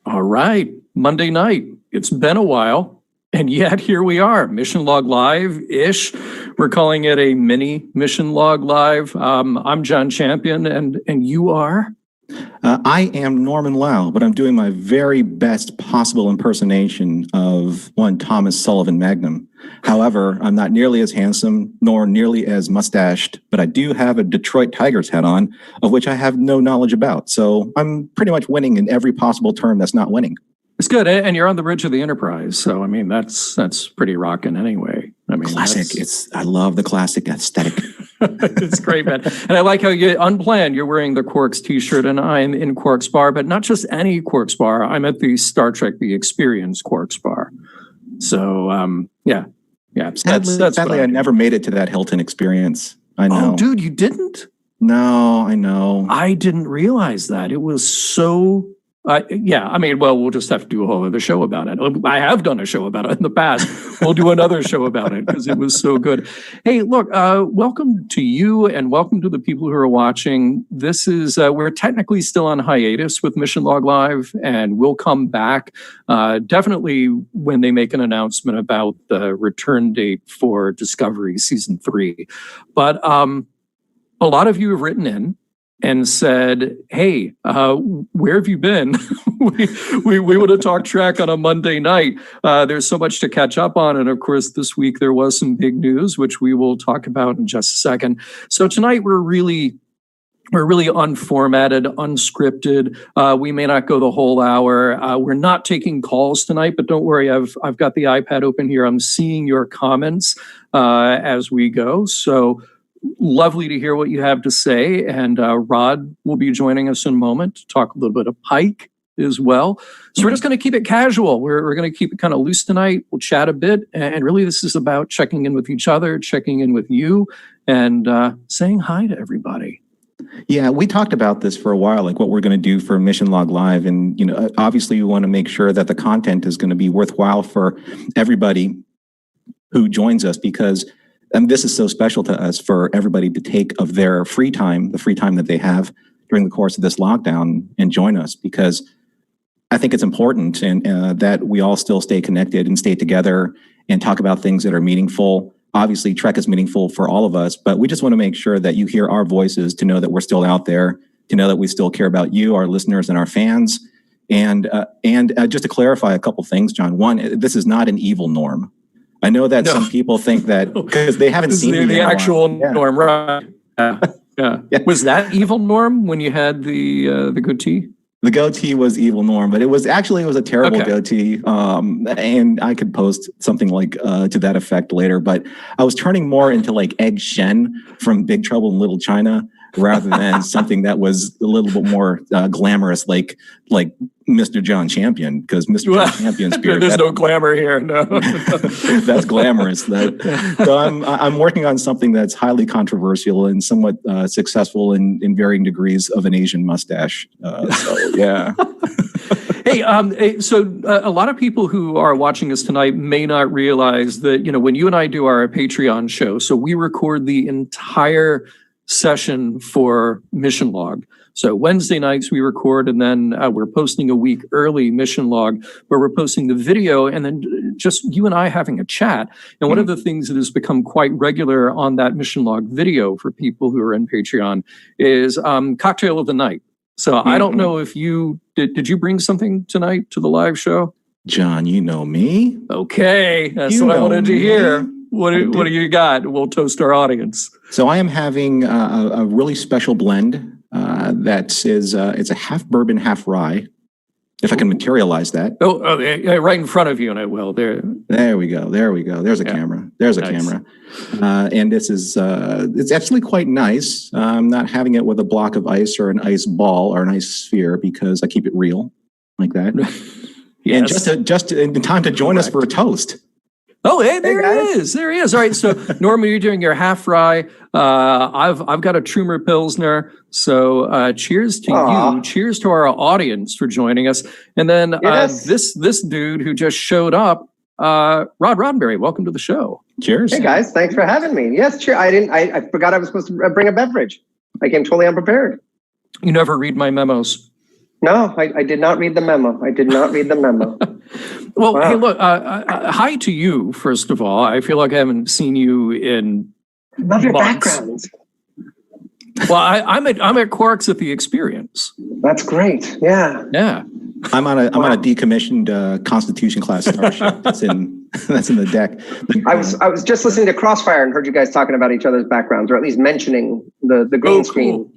All right, Monday night. It's been a while, and yet here we are, Mission Log Live-ish. We're calling it a mini Mission Log Live. I'm John Champion, and you are? I am Norman Lau, but I'm doing my very best possible impersonation of one Thomas Sullivan Magnum. However, I'm not nearly as handsome nor nearly as mustached, but I do have a Detroit Tigers hat on, of which I have no knowledge about. So I'm pretty much winning in every possible term that's not winning. It's good, and you're on the bridge of the Enterprise, so I mean that's pretty rocking anyway. I mean, classic. I love the classic aesthetic. It's great, man. And I like how you unplanned. You're wearing the Quarks T-shirt, and I'm in Quarks Bar, but not just any Quarks Bar. I'm at the Star Trek: The Experience Quarks Bar. So yeah. Sadly, I never made it to that Hilton Experience. I know. Oh, dude, you didn't? No, I know. I didn't realize that. It was so. We'll just have to do a whole other show about it. I have done a show about it in the past. We'll do another show about it because it was so good. Hey, look, welcome to you and welcome to the people who are watching. This is, we're technically still on hiatus with Mission Log Live, and we'll come back definitely when they make an announcement about the return date for Discovery Season 3. But a lot of you have written in and said, hey, where have you been? we would have talked Trek on a Monday night. There's so much to catch up on. And of course, this week there was some big news, which we will talk about in just a second. So tonight we're really unformatted, unscripted. We may not go the whole hour. We're not taking calls tonight, but don't worry. I've got the iPad open here. I'm seeing your comments as we go. So lovely to hear what you have to say. And Rod will be joining us in a moment to talk a little bit of Pike as well. So we're just going to keep it casual. We're going to keep it kind of loose tonight. We'll chat a bit. And really, this is about checking in with each other, checking in with you, and saying hi to everybody. Yeah, we talked about this for a while, like what we're going to do for Mission Log Live. And, obviously, we want to make sure that the content is going to be worthwhile for everybody who joins us, because this is so special to us for everybody to take of their free time, the free time that they have during the course of this lockdown, and join us, because I think it's important and that we all still stay connected and stay together and talk about things that are meaningful. Obviously, Trek is meaningful for all of us, but we just want to make sure that you hear our voices, to know that we're still out there, to know that we still care about you, our listeners, and our fans. And just to clarify a couple things, John. One, this is not an evil Norm. I know that some people think that because they haven't seen the actual Norm, right? Yeah. Was that evil Norm when you had the goatee? The goatee was evil Norm, but it was a terrible goatee. And I could post something like to that effect later. But I was turning more into like Egg Shen from Big Trouble in Little China, rather than something that was a little bit more glamorous, like Mr. John Champion, because Mr. John Champion's beard. There's no glamour here. No, that's glamorous. So I'm working on something that's highly controversial and somewhat successful in varying degrees of an Asian mustache. Yeah. Hey, so a lot of people who are watching us tonight may not realize that, when you and I do our Patreon show, so we record the entire session for Mission Log. So Wednesday nights we record, and then we're posting a week early Mission Log, where we're posting the video, and then just you and I having a chat. And one of the things that has become quite regular on that Mission Log video for people who are in Patreon is Cocktail of the Night. So I don't know if you did you bring something tonight to the live show? John, you know me. Okay, that's what I wanted to hear. What do you got? We'll toast our audience. So I am having a really special blend that is it's a half bourbon, half rye. If I can materialize that. Right in front of you, and I will. There we go. There's a camera. There's a camera. And this is it's actually quite nice. I'm not having it with a block of ice or an ice ball or an ice sphere, because I keep it real like that. Yes. And just in time to join us for a toast. Oh, hey, there he is. There he is. All right. So, Norman, you're doing your half rye. I've got a Trumer Pilsner. So, cheers to you. Cheers to our audience for joining us. And then this dude who just showed up, Rod Roddenberry. Welcome to the show. Cheers. Hey guys, thanks for having me. Yes, cheers. I forgot I was supposed to bring a beverage. I came totally unprepared. You never read my memos. No, I did not read the memo. I did not read the memo. Well, Wow. hey, look, hi to you, first of all. I feel like I haven't seen you in Love your months. backgrounds. Well, I'm at Quarks at the Experience. That's great. Yeah. Yeah. I'm on a decommissioned Constitution class starship. That's in the deck. I was just listening to Crossfire and heard you guys talking about each other's backgrounds, or at least mentioning the green screen.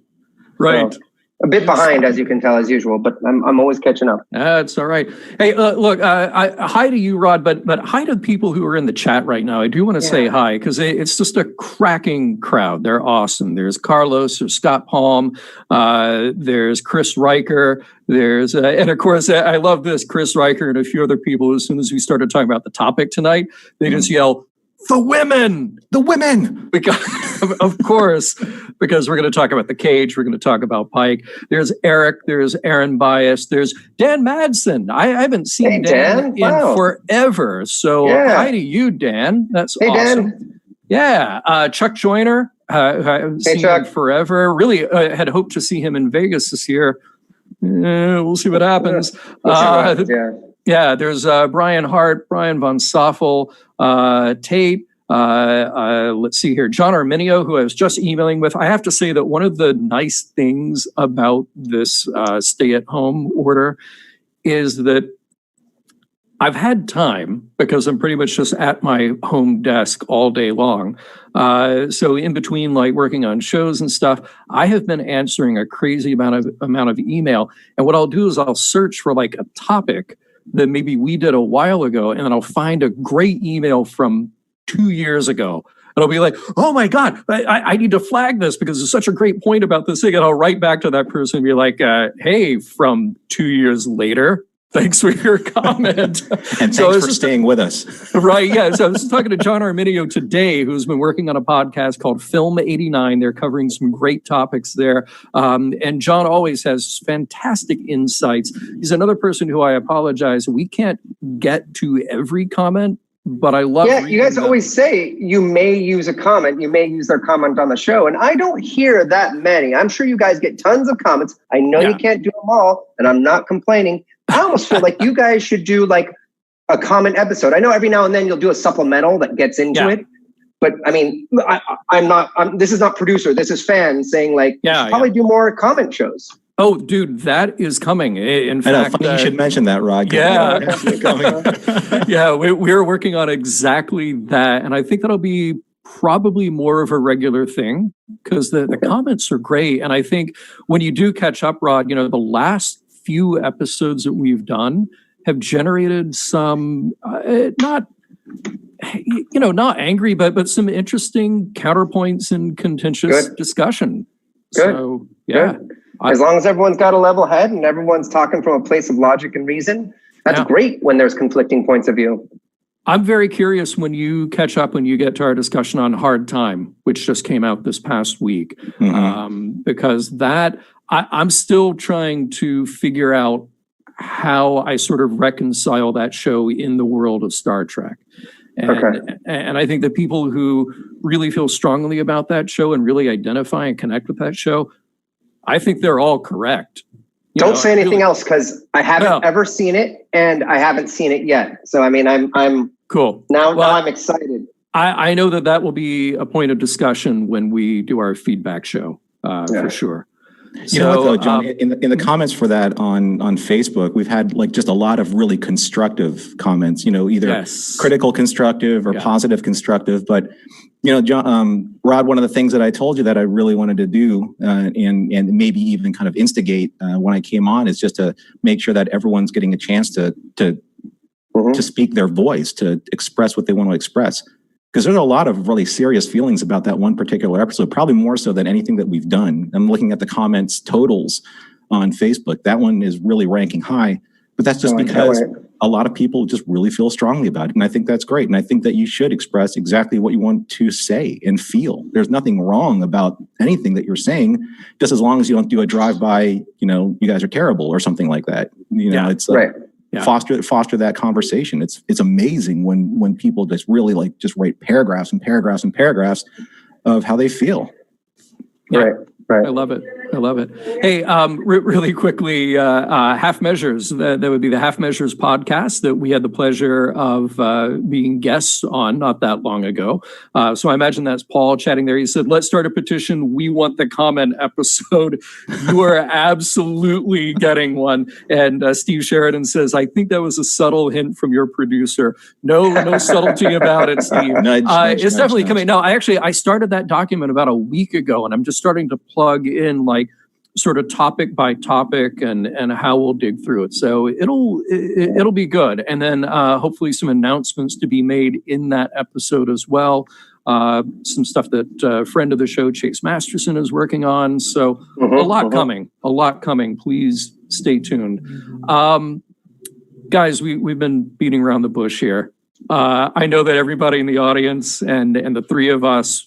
Right. So, a bit behind, as you can tell, as usual, but I'm always catching up. That's all right. Hey, look, hi to you, Rod, but hi to people who are in the chat right now. I do want to say hi because it's just a cracking crowd. They're awesome. There's Carlos, there's Scott Palm, there's Chris Riker, there's and of course I love this, Chris Riker and a few other people. As soon as we started talking about the topic tonight, they just yell, "The women!" The women! Because, of course, because we're going to talk about the cage. We're going to talk about Pike. There's Eric. There's Aaron Bias. There's Dan Madsen. I haven't seen Dan in forever. So hi to you, Dan. That's awesome. Dan. Yeah. Chuck Joyner. I haven't seen him forever. Really had hoped to see him in Vegas this year. We'll see what happens. Yeah, there's Brian Hart, Brian Von Soffel, Tate. Let's see here, John Arminio, who I was just emailing with. I have to say that one of the nice things about this stay-at-home order is that I've had time because I'm pretty much just at my home desk all day long. So in between, like working on shows and stuff, I have been answering a crazy amount of email. And what I'll do is I'll search for like a topic that maybe we did a while ago, and then I'll find a great email from 2 years ago. And I'll be like, oh my God, I need to flag this because it's such a great point about this thing. And I'll write back to that person and be like, hey, from 2 years later, thanks for your comment. And thanks for staying with us. Right, yeah. So I was talking to John Arminio today, who's been working on a podcast called Film 89. They're covering some great topics there. And John always has fantastic insights. He's another person who I apologize. We can't get to every comment, but I love you guys always say you may use a comment, you may use their comment on the show, and I don't hear that many. I'm sure you guys get tons of comments. I know you can't do them all, and I'm not complaining. I almost feel like you guys should do like a comment episode. I know every now and then you'll do a supplemental that gets into it, but I mean, this is not producer, this is fans saying like, probably do more comment shows. Oh, dude, that is coming. In fact, you should mention that, Rod. Yeah, yeah, we're working on exactly that, and I think that'll be probably more of a regular thing because the comments are great, and I think when you do catch up, Rod, the last few episodes that we've done have generated some not angry, but some interesting counterpoints and contentious discussion. Good. So yeah. Good. As long as everyone's got a level head and everyone's talking from a place of logic and reason, that's great when there's conflicting points of view. I'm very curious when you catch up, when you get to our discussion on Hard Time, which just came out this past week, because I'm still trying to figure out how I sort of reconcile that show in the world of Star Trek. And I think the people who really feel strongly about that show and really identify and connect with that show, I think they're all correct. Don't say anything else because I haven't ever seen it and I haven't seen it yet. So I mean, I'm cool. Now I'm excited. I know that will be a point of discussion when we do our feedback show for sure. You know what though, John? In the comments for that on Facebook, we've had like just a lot of really constructive comments. Either critical constructive or positive constructive. But John, Rod, one of the things that I told you that I really wanted to do, and maybe even kind of instigate when I came on, is just to make sure that everyone's getting a chance to speak their voice, to express what they want to express. Because there's a lot of really serious feelings about that one particular episode, probably more so than anything that we've done. I'm looking at the comments totals on Facebook. That one is really ranking high, but that's just because a lot of people just really feel strongly about it. And I think that's great. And I think that you should express exactly what you want to say and feel. There's nothing wrong about anything that you're saying, just as long as you don't do a drive-by, you guys are terrible or something like that. It's like, foster that conversation. It's amazing when people just really just write paragraphs and paragraphs and paragraphs of how they feel. Right. I love it. I love it. Hey, really quickly, Half Measures. That would be the Half Measures podcast that we had the pleasure of being guests on not that long ago. So I imagine that's Paul chatting there. He said, "Let's start a petition. We want the comment episode." You are absolutely getting one. And Steve Sheridan says, "I think that was a subtle hint from your producer." No subtlety about it, Steve. It's definitely coming. No, I started that document about a week ago, and I'm just starting to plug in like sort of topic by topic and how we'll dig through it. So it'll be good. And then hopefully some announcements to be made in that episode as well. Some stuff that a friend of the show, Chase Masterson, is working on. So a lot coming. Please stay tuned. Guys, we've been beating around the bush here. I know that everybody in the audience and the three of us,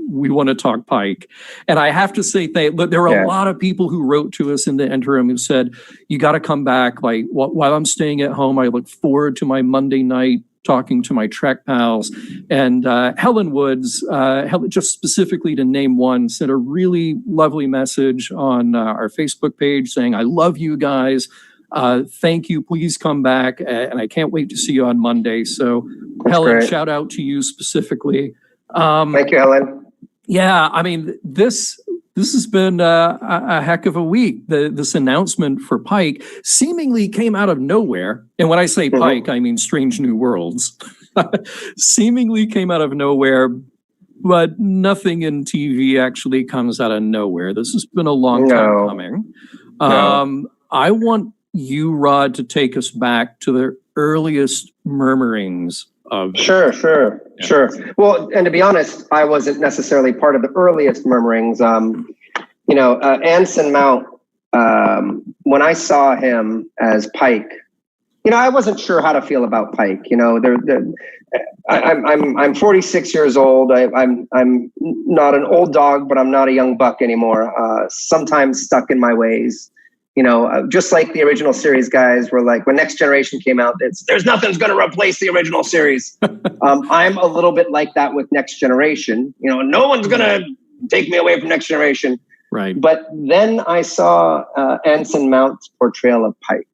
we want to talk Pike. And I have to say, there are a lot of people who wrote to us in the interim who said, you got to come back. Like while I'm staying at home, I look forward to my Monday night talking to my Trek pals. And Helen Woods, just specifically to name one, sent a really lovely message on our Facebook page saying, I love you guys. Thank you. Please come back. And I can't wait to see you on Monday. So that's Helen, great. Shout out to you specifically. Thank you, Helen. Yeah, I mean, this has been a heck of a week. This announcement for Pike seemingly came out of nowhere. And when I say Pike, I mean Strange New Worlds. Seemingly came out of nowhere, but nothing in TV actually comes out of nowhere. This has been a long time coming. I want you, Rod, to take us back to the earliest murmurings of Sure. Well, and to be honest, I wasn't necessarily part of the earliest murmurings. Anson Mount, when I saw him as Pike, I wasn't sure how to feel about Pike. I'm 46 years old. I'm not an old dog, but I'm not a young buck anymore. Sometimes stuck in my ways. Just like the original series guys were like, when Next Generation came out, there's nothing's going to replace the original series. I'm a little bit like that with Next Generation. No one's going to take me away from Next Generation. Right. But then I saw Anson Mount's portrayal of Pike.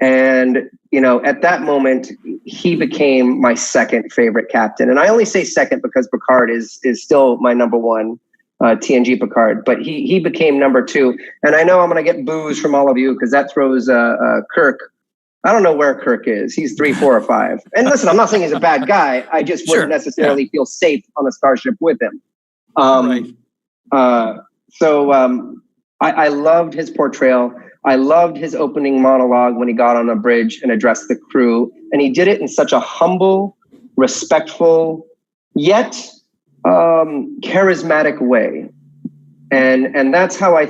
And, at that moment, he became my second favorite captain. And I only say second because Picard is still my number one. TNG Picard, but he became number two. And I know I'm going to get boos from all of you because that throws Kirk. I don't know where Kirk is. He's 3, 4, or 5. And listen, I'm not saying he's a bad guy. I just wouldn't necessarily feel safe on a starship with him. I loved his portrayal. I loved his opening monologue when he got on a bridge and addressed the crew. And he did it in such a humble, respectful, yet charismatic way. And that's what I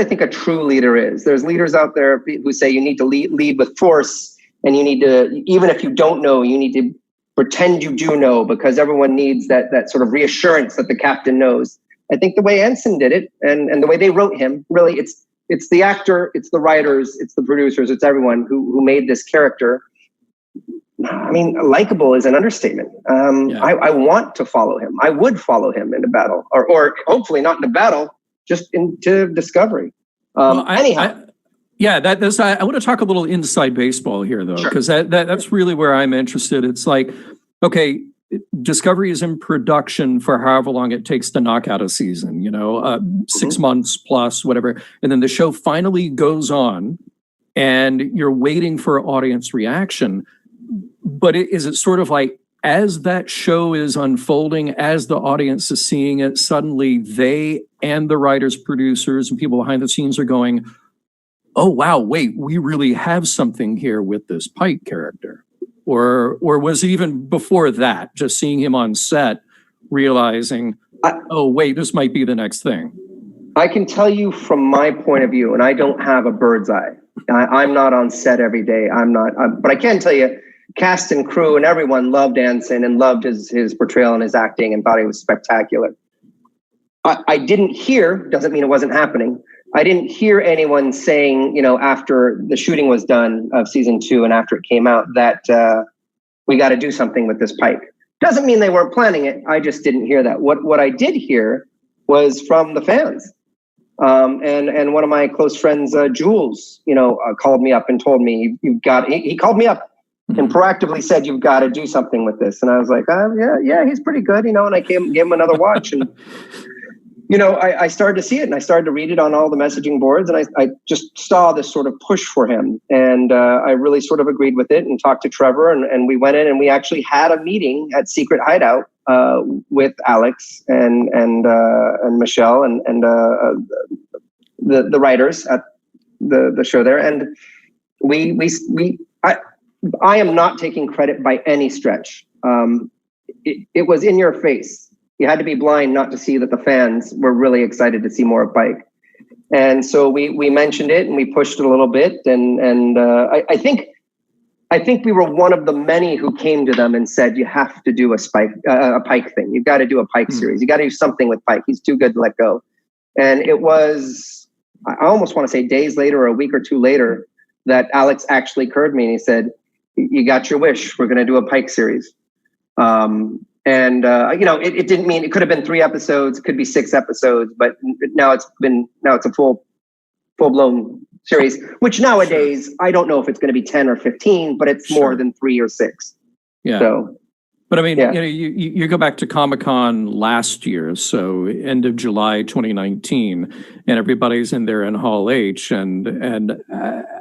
think a true leader is. There's leaders out there who say you need to lead with force, and you need to, even if you don't know, you need to pretend you do know, because everyone needs that sort of reassurance that the captain knows. I think the way Ensign did it and the way they wrote him, really it's the actor, it's the writers, it's the producers, it's everyone who made this character. I mean, likable is an understatement. I want to follow him. I would follow him into battle, or hopefully not into battle, just into Discovery. Anyhow. I want to talk a little inside baseball here, though, because that's really where I'm interested. It's like, okay, Discovery is in production for however long it takes to knock out a season, 6 months plus, whatever. And then the show finally goes on and you're waiting for audience reaction. But is it sort of like, as that show is unfolding, as the audience is seeing it, suddenly they and the writers, producers, and people behind the scenes are going, oh, wow, wait, we really have something here with this Pike character? Or was it even before that, just seeing him on set, realizing, oh, wait, this might be the next thing? I can tell you from my point of view, and I don't have a bird's eye. I'm not on set every day. But I can tell you, cast and crew and everyone loved Anson and loved his portrayal and his acting and thought he was spectacular. I didn't hear, doesn't mean it wasn't happening, I didn't hear anyone saying, after the shooting was done of season 2 and after it came out, that we got to do something with this Pike. Doesn't mean they weren't planning it. I just didn't hear that. What I did hear was from the fans. And one of my close friends, Jules, called me up and told me, he called me up and proactively said, you've got to do something with this. And I was like, yeah, he's pretty good, and I gave him another watch. And, I started to see it, and I started to read it on all the messaging boards, and I just saw this sort of push for him. And I really sort of agreed with it and talked to Trevor, and we went in and we actually had a meeting at Secret Hideout with Alex and Michelle and the writers at the show there. And I am not taking credit by any stretch. It was in your face. You had to be blind not to see that the fans were really excited to see more of Pike. And so we mentioned it and we pushed it a little bit. And I think we were one of the many who came to them and said, you have to do a Pike thing. You've got to do a Pike series. You got to do something with Pike. He's too good to let go. And it was, I almost want to say days later or a week or two later, that Alex actually called me and he said, you got your wish. We're going to do a Pike series. It didn't mean, it could have been 3 episodes, could be 6 episodes, but now it's a full blown series, which nowadays, I don't know if it's going to be 10 or 15, but it's more than 3 or 6. Yeah. So, but I mean, you go back to Comic-Con last year, so end of July 2019, and everybody's in there in Hall H, and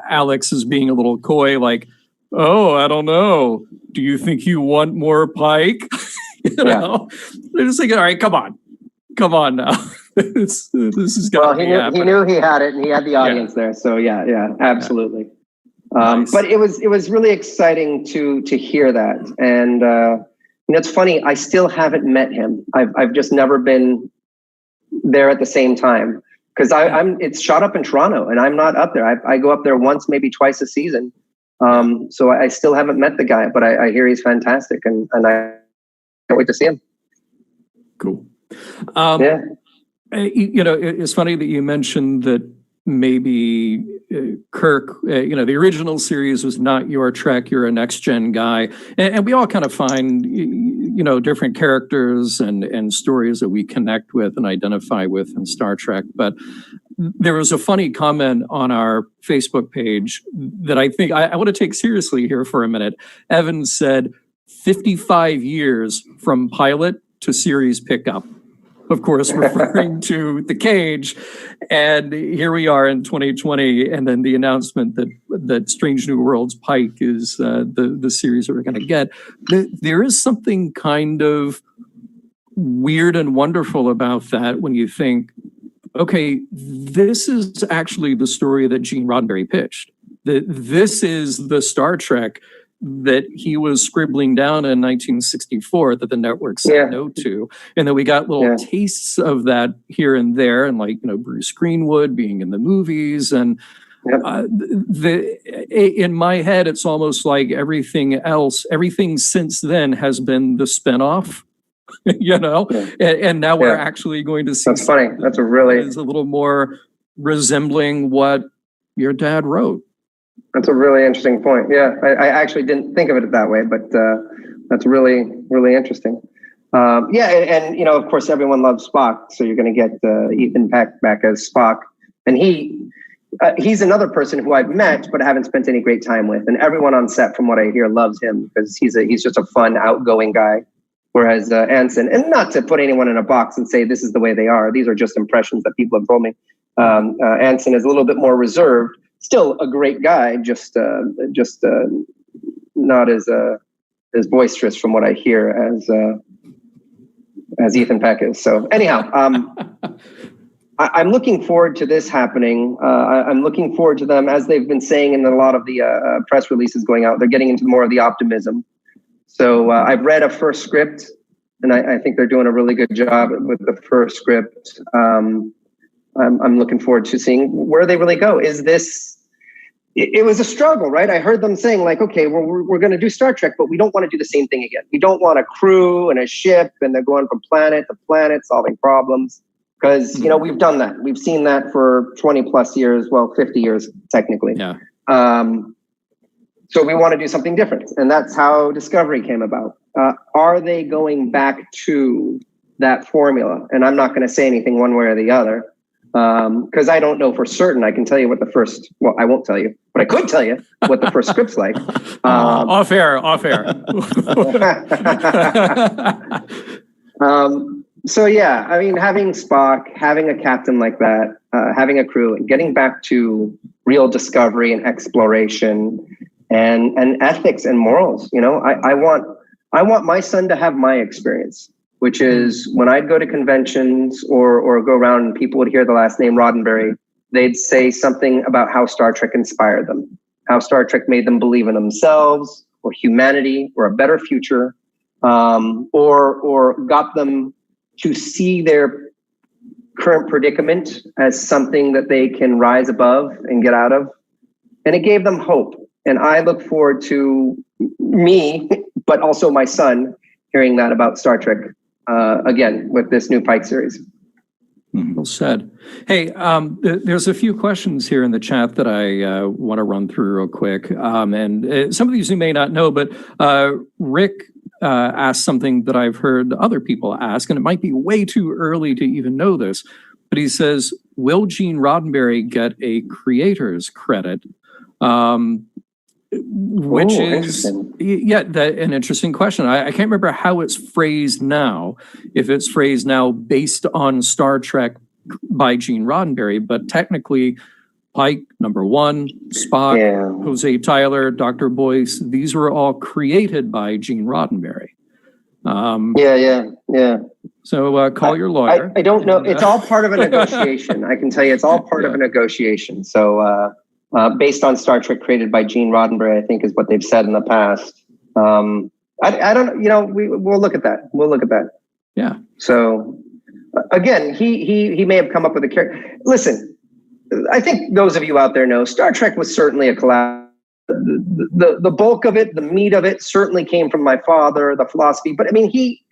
Alex is being a little coy, like, oh, I don't know. Do you think you want more Pike? They're just like, all right, come on now. this is got to be happening. He knew he had it, and he had the audience there. So yeah, absolutely. Nice. But it was really exciting to hear that, and it's funny. I still haven't met him. I've just never been there at the same time because it's shot up in Toronto, and I'm not up there. I go up there once, maybe twice a season. So I still haven't met the guy, but I hear he's fantastic, and I can't wait to see him. Cool. It's funny that you mentioned that maybe Kirk, the original series was not your Trek, you're a next gen guy. And we all kind of find, different characters and stories that we connect with and identify with in Star Trek. But there was a funny comment on our Facebook page that I think I want to take seriously here for a minute. Evan said 55 years from pilot to series pickup. Of course, referring to The Cage. And here we are in 2020, and then the announcement that Strange New Worlds Pike is the series that we're going to get. There is something kind of weird and wonderful about that when you think, okay, this is actually the story that Gene Roddenberry pitched. This is the Star Trek that he was scribbling down in 1964 that the network said no to. And then we got little tastes of that here and there. And Bruce Greenwood being in the movies. And in my head, it's almost like everything since then has been the spinoff, and now we're actually going to see. That's funny. That's is a little more resembling what your dad wrote. That's a really interesting point. Yeah, I actually didn't think of it that way, but that's really, really interesting. And of course, everyone loves Spock, so you're going to get Ethan Peck back as Spock, and he's another person who I've met but haven't spent any great time with, and everyone on set, from what I hear, loves him because he's just a fun, outgoing guy. Whereas Anson, and not to put anyone in a box and say this is the way they are, these are just impressions that people have told me. Anson is a little bit more reserved. Still a great guy, just not as boisterous from what I hear as Ethan Peck is. So anyhow, I'm looking forward to this happening. I'm looking forward to them, as they've been saying in a lot of the press releases going out. They're getting into more of the optimism. So I've read a first script, and I think they're doing a really good job with the first script. I'm looking forward to seeing where they really go. Is this? It was a struggle, right? I heard them saying like, okay, well, we're going to do Star Trek, but we don't want to do the same thing again. We don't want a crew and a ship, and they're going from planet to planet solving problems. Because we've done that. We've seen that for 20 plus years. Well, 50 years technically. Yeah. So we want to do something different, and that's how Discovery came about. Are they going back to that formula? And I'm not going to say anything one way or the other. because I don't know for certain. I can tell you what the first, well, I won't tell you, but I could tell you what the first script's like. Off air. So yeah, I mean, having Spock, having a captain like that, having a crew, and getting back to real discovery and exploration and ethics and morals. You know, I want my son to have my experience, which is when I'd go to conventions or go around and people would hear the last name Roddenberry, they'd say something about how Star Trek inspired them, how Star Trek made them believe in themselves or humanity or a better future, or got them to see their current predicament as something that they can rise above and get out of. And it gave them hope. And I look forward to me, but also my son, hearing that about Star Trek again with this new Pike series. Well said. Hey, there's a few questions here in the chat that I want to run through real quick. And some of these you may not know, but Rick asked something that I've heard other people ask, and it might be way too early to even know this, but he says, will Gene Roddenberry get a creator's credit? Which is an interesting question. I can't remember how it's phrased now, if it's phrased now based on Star Trek by Gene Roddenberry, but technically Pike, number one, Spock, Jose Tyler, Dr. Boyce, these were all created by Gene Roddenberry. So call your lawyer. I don't know. It's all part of a negotiation. I can tell you it's all part of a negotiation. So based on Star Trek created by Gene Roddenberry, I think is what they've said in the past. I don't, we'll look at that. We'll look at that. Yeah. So again, he may have come up with a character. Listen, I think those of you out there know Star Trek was certainly a collab. The bulk of it, the meat of it certainly came from my father, the philosophy. But I mean, he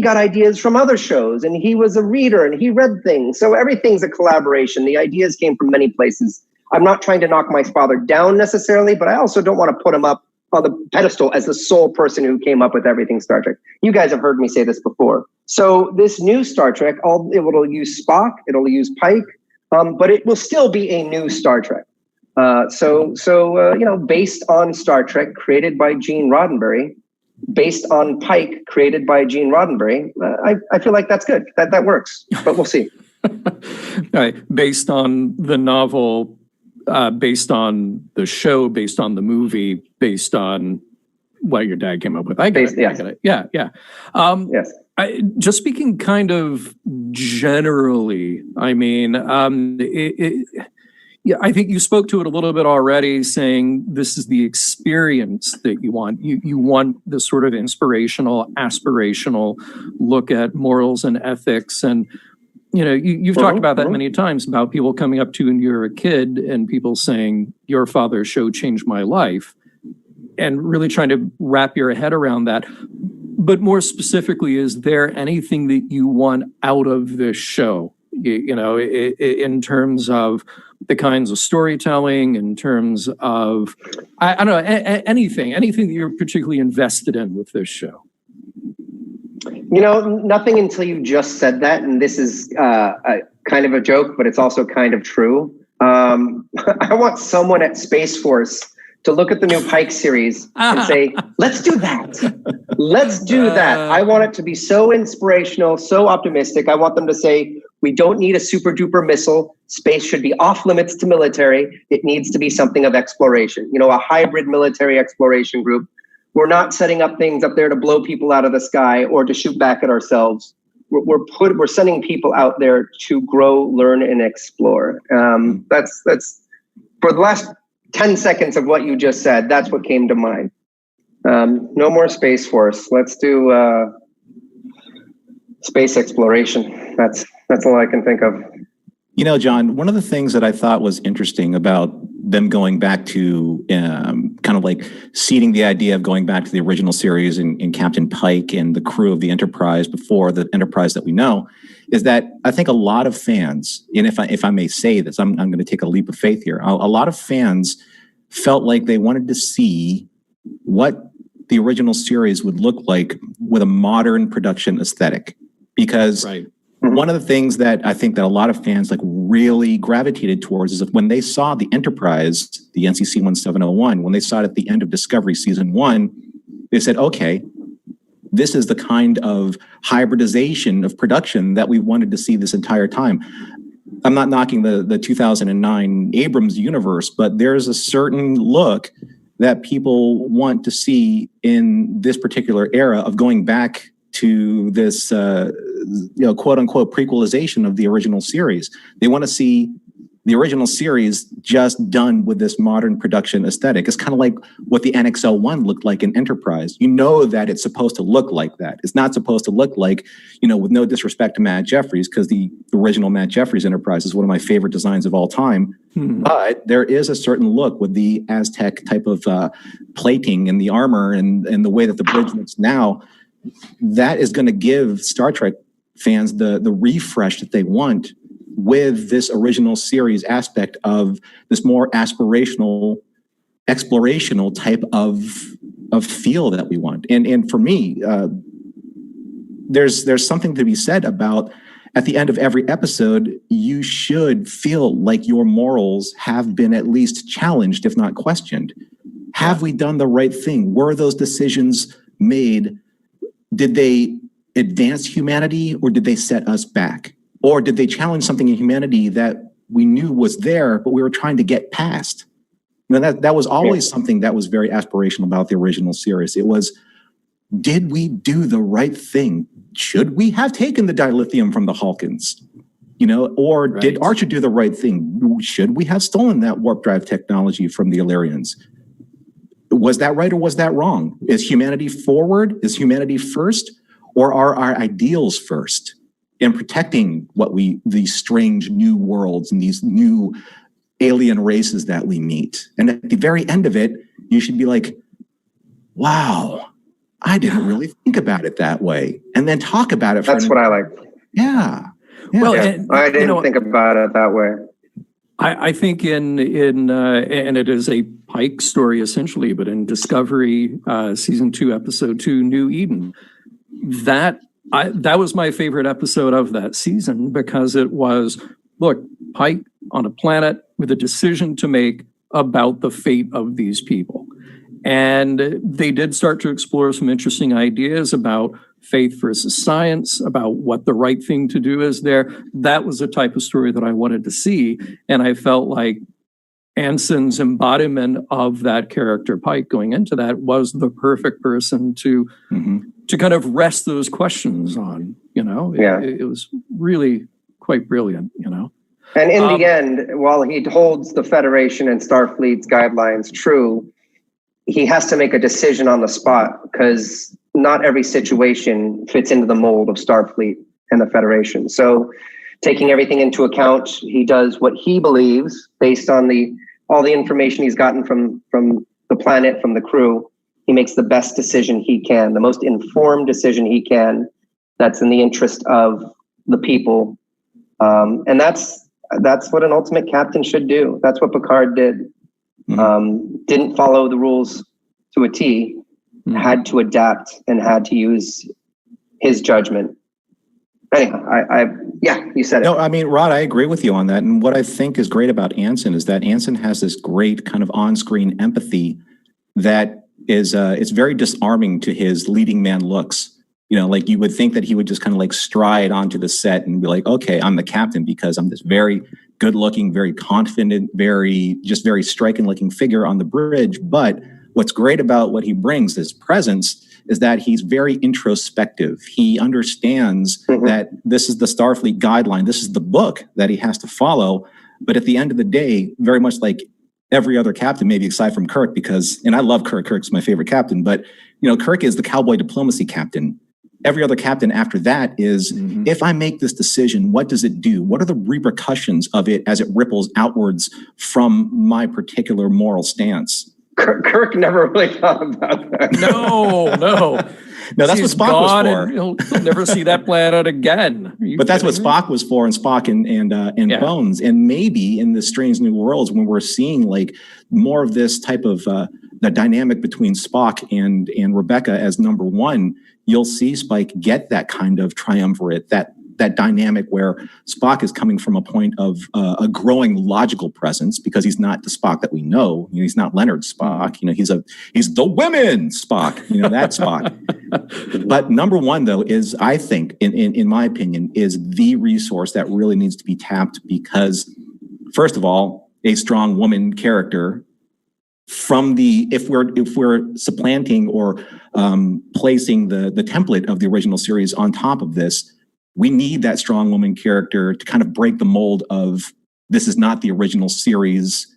got ideas from other shows and he was a reader and he read things. So everything's a collaboration. The ideas came from many places. I'm not trying to knock my father down necessarily, but I also don't want to put him up on the pedestal as the sole person who came up with everything Star Trek. You guys have heard me say this before. So this new Star Trek, it will use Spock, it'll use Pike, but it will still be a new Star Trek. Based on Star Trek created by Gene Roddenberry, based on Pike created by Gene Roddenberry, I feel like that's good. That works, but we'll see. All right. Based on the novel, based on the show, based on the movie, based on what your dad came up with. I get it. Yeah. Yes. Just speaking kind of generally, I mean, I think you spoke to it a little bit already, saying this is the experience that you want. You want this sort of inspirational, aspirational look at morals and ethics. And, you've talked about that many times, about people coming up to you when you're a kid and people saying, your father's show changed my life, and really trying to wrap your head around that. But more specifically, is there anything that you want out of this show, in terms of the kinds of storytelling, in terms of, I don't know, anything that you're particularly invested in with this show? Nothing until you just said that. And this is a kind of a joke, but it's also kind of true. I want someone at Space Force to look at the new Pike series and say, let's do that. Let's do that. I want it to be so inspirational, so optimistic. I want them to say, we don't need a super duper missile. Space should be off limits to military. It needs to be something of exploration. A hybrid military exploration group. We're not setting up things up there to blow people out of the sky or to shoot back at ourselves. We're sending people out there to grow, learn, and explore. That's for the last 10 seconds of what you just said. That's what came to mind. No more Space Force. Let's do space exploration. That's all I can think of. John, one of the things that I thought was interesting about them going back to kind of like seeding the idea of going back to the original series in Captain Pike and the crew of the Enterprise before the Enterprise that we know, is that I think a lot of fans, and if I may say this, I'm going to take a leap of faith here. A lot of fans felt like they wanted to see what the original series would look like with a modern production aesthetic, because one of the things that I think that a lot of fans really gravitated towards is when they saw the Enterprise, the NCC 1701, when they saw it at the end of Discovery Season 1, they said, okay, this is the kind of hybridization of production that we wanted to see this entire time. I'm not knocking the 2009 Abrams universe, but there's a certain look that people want to see in this particular era of going back to this, quote unquote prequelization of the original series. They want to see the original series just done with this modern production aesthetic. It's kind of like what the NX-01 looked like in Enterprise. You know that it's supposed to look like that. It's not supposed to look like, with no disrespect to Matt Jeffries, because the original Matt Jeffries Enterprise is one of my favorite designs of all time. But there is a certain look with the Aztec type of plating and the armor and the way that the bridge looks now. That is going to give Star Trek fans the refresh that they want with this original series aspect of this more aspirational, explorational type of feel that we want. And for me, there's something to be said about at the end of every episode, you should feel like your morals have been at least challenged, if not questioned. Have we done the right thing? Were those decisions made? Did they advance humanity or did they set us back? Or did they challenge something in humanity that we knew was there, but we were trying to get past? That was always something that was very aspirational about the original series. It was, did we do the right thing? Should we have taken the dilithium from the Hulkins? Or did Archer do the right thing? Should we have stolen that warp drive technology from the Illyrians? Was that right or was that wrong? Is humanity forward? Is humanity first? Or are our ideals first? In protecting these strange new worlds and these new alien races that we meet. And at the very end of it, you should be like, wow, I didn't really think about it that way. And then talk about it. That's what I like. Yeah. Well, I didn't think about it that way. I think in and it is a Pike story essentially, but in Discovery Season 2, Episode 2, New Eden, that was my favorite episode of that season because it was, look, Pike on a planet with a decision to make about the fate of these people. And they did start to explore some interesting ideas about faith versus science, about what the right thing to do is there. That was the type of story that I wanted to see. And I felt like Anson's embodiment of that character, Pike, going into that was the perfect person to kind of rest those questions on, It was really quite brilliant, And in the end, while he holds the Federation and Starfleet's guidelines true, he has to make a decision on the spot because not every situation fits into the mold of Starfleet and the Federation. So taking everything into account, he does what he believes based on all the information he's gotten from the planet, from the crew. He makes the best decision he can, the most informed decision he can. That's in the interest of the people. And that's what an ultimate captain should do. That's what Picard did. Didn't follow the rules to a T, had to adapt and had to use his judgment. Anyhow, you said it. No, I mean, Rod, I agree with you on that. And what I think is great about Anson is that Anson has this great kind of on-screen empathy that is it's very disarming to his leading man looks. Like you would think that he would just kind of like stride onto the set and be like, okay, I'm the captain because I'm this very good looking, very confident, very striking looking figure on the bridge. But what's great about what he brings, his presence, is that he's very introspective. He understands that this is the Starfleet guideline. This is the book that he has to follow. But at the end of the day, very much like every other captain, maybe aside from Kirk, and I love Kirk. Kirk's my favorite captain, but Kirk is the cowboy diplomacy captain. Every other captain after that is, if I make this decision, what does it do? What are the repercussions of it as it ripples outwards from my particular moral stance? Kirk never really thought about that. No. No, that's what Spock was for. He'll never see that planet again. But that's what Spock was for, and Spock and Bones. And maybe in the Strange New Worlds, when we're seeing like more of this type of the dynamic between Spock and Rebecca as number one, you'll see Spike get that kind of triumvirate, that that dynamic where Spock is coming from a point of a growing logical presence because he's not the Spock that we know. He's not Leonard Spock. He's the women Spock. That Spock. But number one, though, is I think, in my opinion, is the resource that really needs to be tapped because, first of all, a strong woman character. If we're supplanting or placing the template of the original series on top of this, we need that strong woman character to kind of break the mold of this is not the original series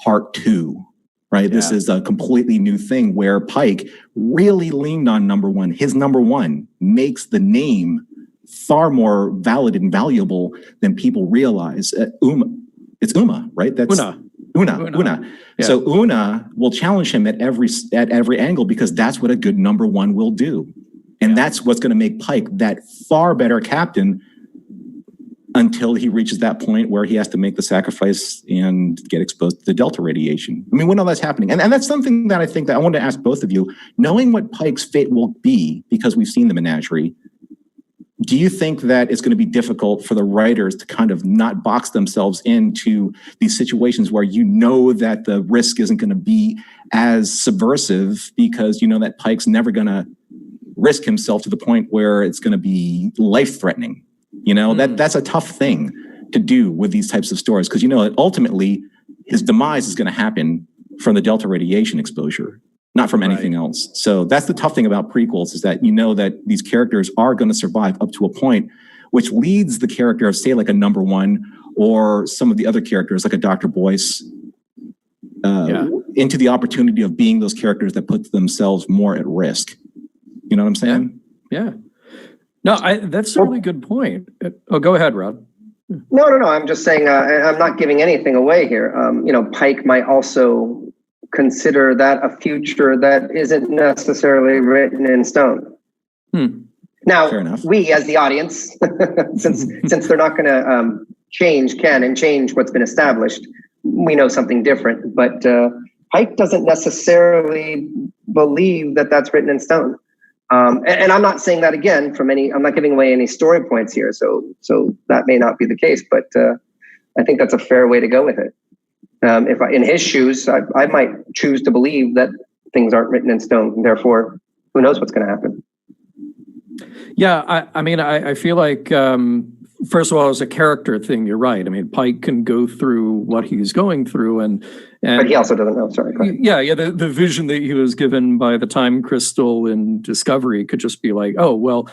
part 2, right? Yeah. This is a completely new thing where Pike really leaned on number one. His number one makes the name far more valid and valuable than people realize. It's Uma, right? That's Una. Yeah. So Una will challenge him at every angle because that's what a good number one will do. And that's what's going to make Pike that far better captain until he reaches that point where he has to make the sacrifice and get exposed to the Delta radiation. I mean, when all that's happening. And that's something that I think that I want to ask both of you, knowing what Pike's fate will be, because we've seen the menagerie, do you think that it's going to be difficult for the writers to kind of not box themselves into these situations where that the risk isn't going to be as subversive because that Pike's never going to risk himself to the point where it's going to be life-threatening? That's a tough thing to do with these types of stories because ultimately his demise is going to happen from the Delta radiation exposure, not from anything else. So that's the tough thing about prequels is that that these characters are going to survive up to a point, which leads the character of, say, like a number one or some of the other characters like a Dr. Boyce into the opportunity of being those characters that put themselves more at risk. You know what I'm saying? Yeah. No, that's a really good point. Oh, go ahead, Rod. No. I'm just saying I'm not giving anything away here. Pike might also consider that a future that isn't necessarily written in stone. Now, we as the audience, since they're not going to change what's been established, we know something different. But Pike doesn't necessarily believe that that's written in stone. And I'm not saying that again I'm not giving away any story points here. So that may not be the case, but I think that's a fair way to go with it. If in his shoes, I might choose to believe that things aren't written in stone. And therefore, who knows what's going to happen? Yeah, I feel like, first of all, as a character thing, you're right. I mean, Pike can go through what he's going through, and but he also doesn't know. Sorry. Yeah. The vision that he was given by the time crystal in Discovery could just be like, oh well,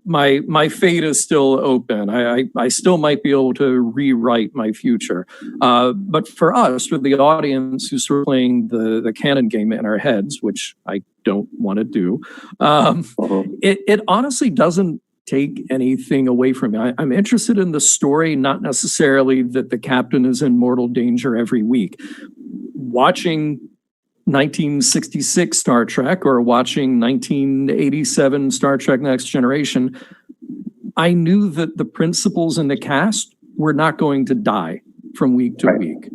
my fate is still open. I still might be able to rewrite my future. But for us, for the audience who's sort of playing the canon game in our heads, which I don't want to do, it honestly doesn't take anything away from me. I'm interested in the story, not necessarily that the captain is in mortal danger every week. Watching 1966 Star Trek or watching 1987 Star Trek Next Generation, I knew that the principals in the cast were not going to die from week to week,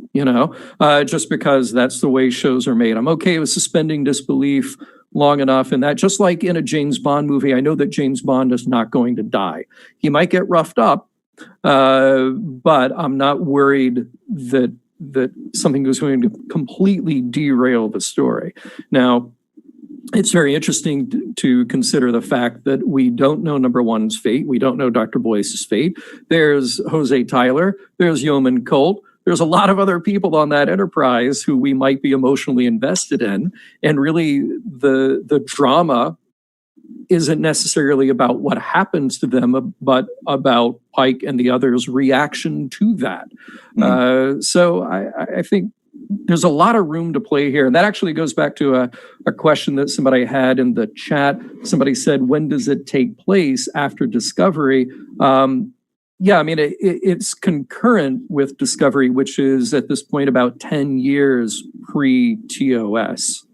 just because that's the way shows are made. I'm okay with suspending disbelief long enough in that. Just like in a James Bond movie, I know that James Bond is not going to die. He might get roughed up, but I'm not worried that something is going to completely derail the story. Now, it's very interesting to consider the fact that we don't know number one's fate. We don't know Dr. Boyce's fate. There's Jose Tyler. There's Yeoman Colt. There's a lot of other people on that Enterprise who we might be emotionally invested in. And really, the drama isn't necessarily about what happens to them, but about Pike and the others' reaction to that. So I think there's a lot of room to play here. And that actually goes back to a question that somebody had in the chat. Somebody said, when does it take place after Discovery? Yeah, I mean, it's concurrent with Discovery, which is at this point about 10 years pre-TOS.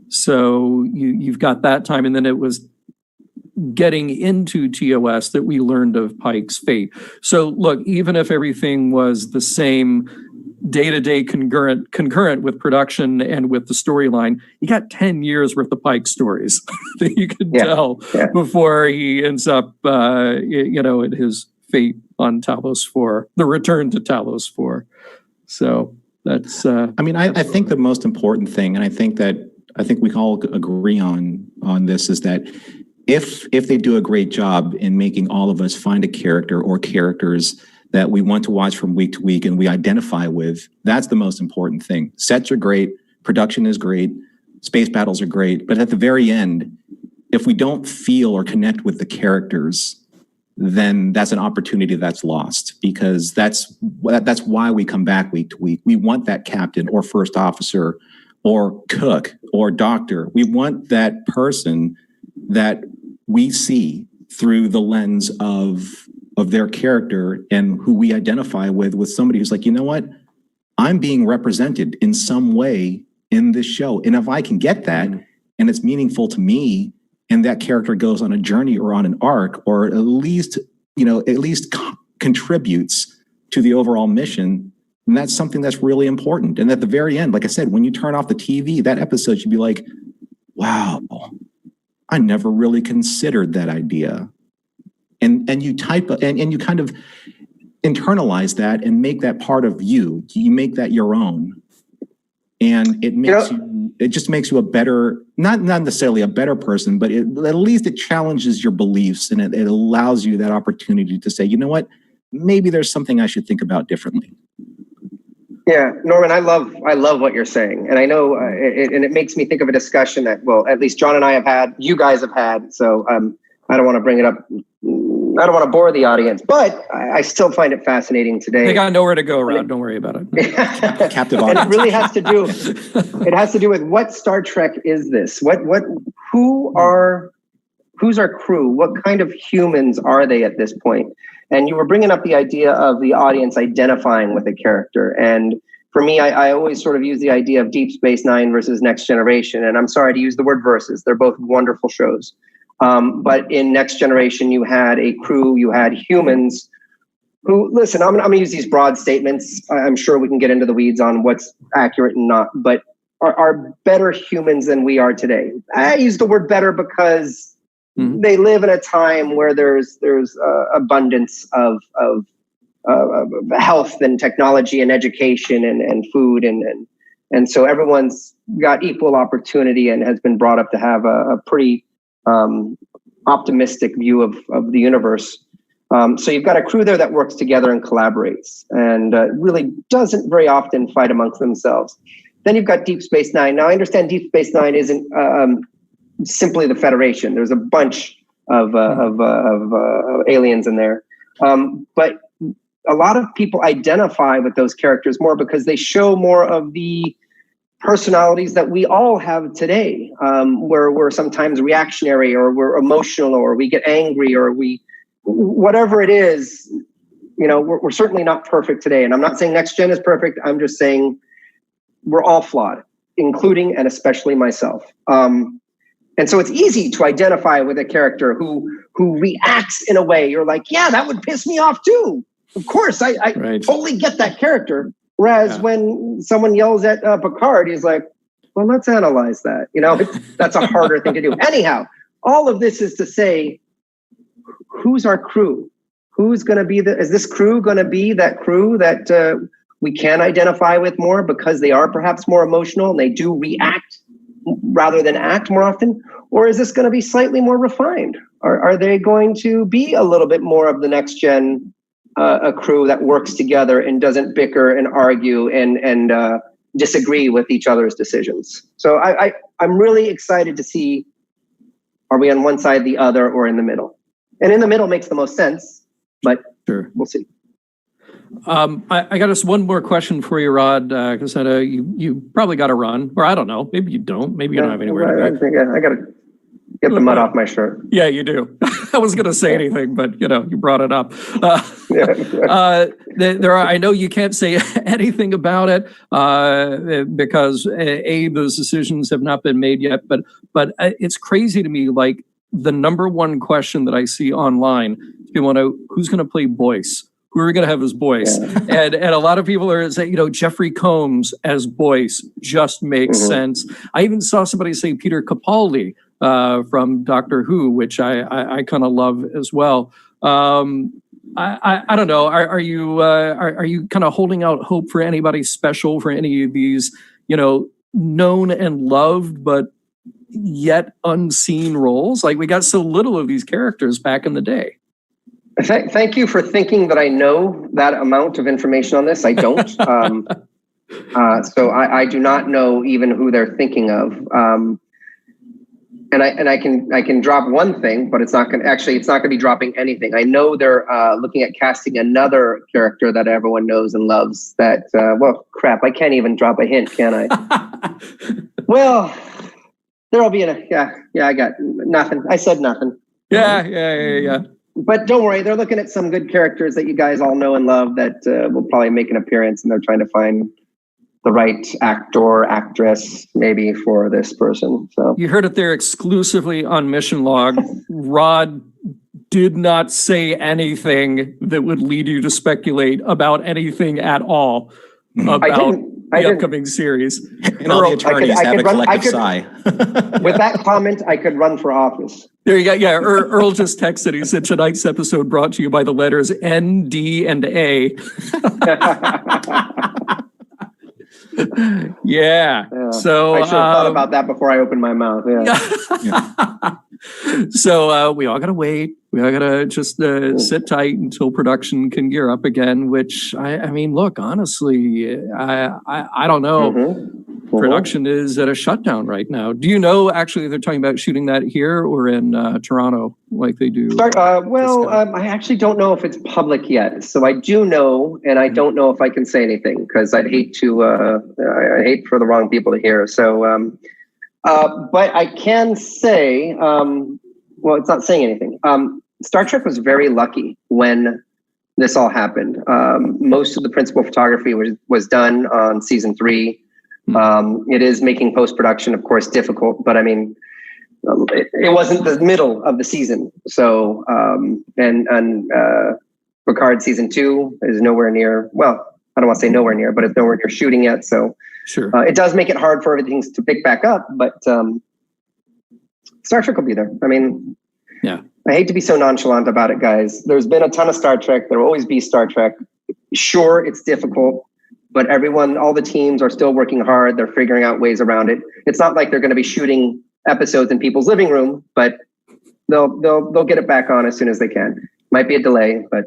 So you've got that time, and then it was getting into TOS that we learned of Pike's fate. So look, even if everything was the same day-to-day concurrent with production and with the storyline, you got 10 years worth of Pike stories that you could tell before he ends up, at his fate on Talos 4, the return to Talos 4. So that's. I think the most important thing, and I think we can all agree on this, is that if they do a great job in making all of us find a character or characters that we want to watch from week to week and we identify with, that's the most important thing. Sets are great, production is great, space battles are great, but at the very end, if we don't feel or connect with the characters, then that's an opportunity that's lost, because that's why we come back week to week. We want that captain or first officer or cook or doctor. We want that person that we see through the lens of their character and who we identify with somebody who's like, you know what? I'm being represented in some way in this show. And if I can get that and it's meaningful to me, and that character goes on a journey or on an arc, or at least contributes to the overall mission, and that's something that's really important. And at the very end, like I said, when you turn off the TV, that episode should be like, wow, I never really considered that idea. And you you kind of internalize that and make that part of you. You make that your own. And it just makes you a better, not necessarily a better person, but at least it challenges your beliefs, and it allows you that opportunity to say, you know what, maybe there's something I should think about differently. Yeah, Norman, I love what you're saying. And I know, it makes me think of a discussion that, well, at least John and I have had, you guys have had. So I don't want to bring it up. I don't want to bore the audience, but I still find it fascinating today. They got nowhere to go, Rod. Don't worry about it. Captive audience. And it really has to do with what Star Trek is this? Who's our crew? What kind of humans are they at this point? And you were bringing up the idea of the audience identifying with a character. And for me, I always sort of use the idea of Deep Space Nine versus Next Generation. And I'm sorry to use the word versus. They're both wonderful shows. But in Next Generation, you had a crew, you had humans who, listen, I'm going to use these broad statements. I'm sure we can get into the weeds on what's accurate and not, but are better humans than we are today. I use the word better because they live in a time where there's abundance of health and technology and education and food. And so everyone's got equal opportunity and has been brought up to have a pretty optimistic view of the universe. So you've got a crew there that works together and collaborates and really doesn't very often fight amongst themselves. Then you've got Deep Space Nine. Now I understand Deep Space Nine isn't simply the Federation. There's a bunch of aliens in there. But a lot of people identify with those characters more because they show more of the personalities that we all have today, where we're sometimes reactionary or we're emotional or we get angry or whatever it is, we're certainly not perfect today. And I'm not saying Next Gen is perfect. I'm just saying we're all flawed, including and especially myself. And so it's easy to identify with a character who reacts in a way you're like, yeah, that would piss me off too. Of course, I right. Totally get that character. Whereas when someone yells at Picard, he's like, well, let's analyze that. That's a harder thing to do. Anyhow, all of this is to say, who's our crew? Who's going to be is this crew going to be that crew that we can identify with more because they are perhaps more emotional and they do react rather than act more often? Or is this going to be slightly more refined? Are they going to be a little bit more of the Next Gen a crew that works together and doesn't bicker and argue and disagree with each other's decisions? So I'm really excited to see, are we on one side, the other, or in the middle? And in the middle makes the most sense, but sure, we'll see. I got us one more question for you, Rod, because I know you probably got to run, or I don't know, maybe you don't. Maybe you don't have anywhere to go. I got to get the mud off my shirt. Yeah, you do. I wasn't going to say anything, but you brought it up. There are. I know you can't say anything about it because those decisions have not been made yet. But it's crazy to me. Like the number one question that I see online, people want to know who's going to play Boyce. Who are going to have as Boyce? Yeah. And a lot of people are saying, Jeffrey Combs as Boyce just makes sense. I even saw somebody say Peter Capaldi from Doctor Who, which I kind of love as well. I don't know. Are you kind of holding out hope for anybody special for any of these, known and loved but yet unseen roles? Like, we got so little of these characters back in the day. Thank you for thinking that I know that amount of information on this. I don't. So I do not know even who they're thinking of. And I can drop one thing, but it's not going to be dropping anything. I know they're looking at casting another character that everyone knows and loves. That well, crap! I can't even drop a hint, can I? Well, there'll be I got nothing. I said nothing. Yeah. But don't worry, they're looking at some good characters that you guys all know and love that will probably make an appearance, and they're trying to find the right actor, actress, maybe for this person. So you heard it there exclusively on Mission Log. Rod did not say anything that would lead you to speculate about anything at all about the upcoming series. And all the attorneys have a collective sigh. With that comment, I could run for office. There you go. Yeah, Earl just texted. He said tonight's episode brought to you by the letters N, D, and A. Yeah. So I should have thought about that before I opened my mouth. Yeah. So we all got to wait. We all got to just sit tight until production can gear up again, which I mean, look, honestly, I don't know. Production is at a shutdown right now. Do you know, actually, they're talking about shooting that here or in Toronto like they do? I actually don't know if it's public yet. So I do know, and I don't know if I can say anything because I'd hate to, I hate for the wrong people to hear. So, but I can say, well, it's not saying anything. Star Trek was very lucky when this all happened. Most of the principal photography was done on season 3. It is making post-production, of course, difficult, but I mean, it wasn't the middle of the season. So, and Picard season 2 is nowhere near, well, I don't want to say nowhere near, but it's nowhere near shooting yet. So sure, it does make it hard for everything to pick back up, but Star Trek will be there. I mean, yeah. I hate to be so nonchalant about it, guys. There's been a ton of Star Trek. There will always be Star Trek. Sure, it's difficult, but all the teams are still working hard. They're figuring out ways around it. It's not like they're going to be shooting episodes in people's living room, but they'll get it back on as soon as they can. Might be a delay, but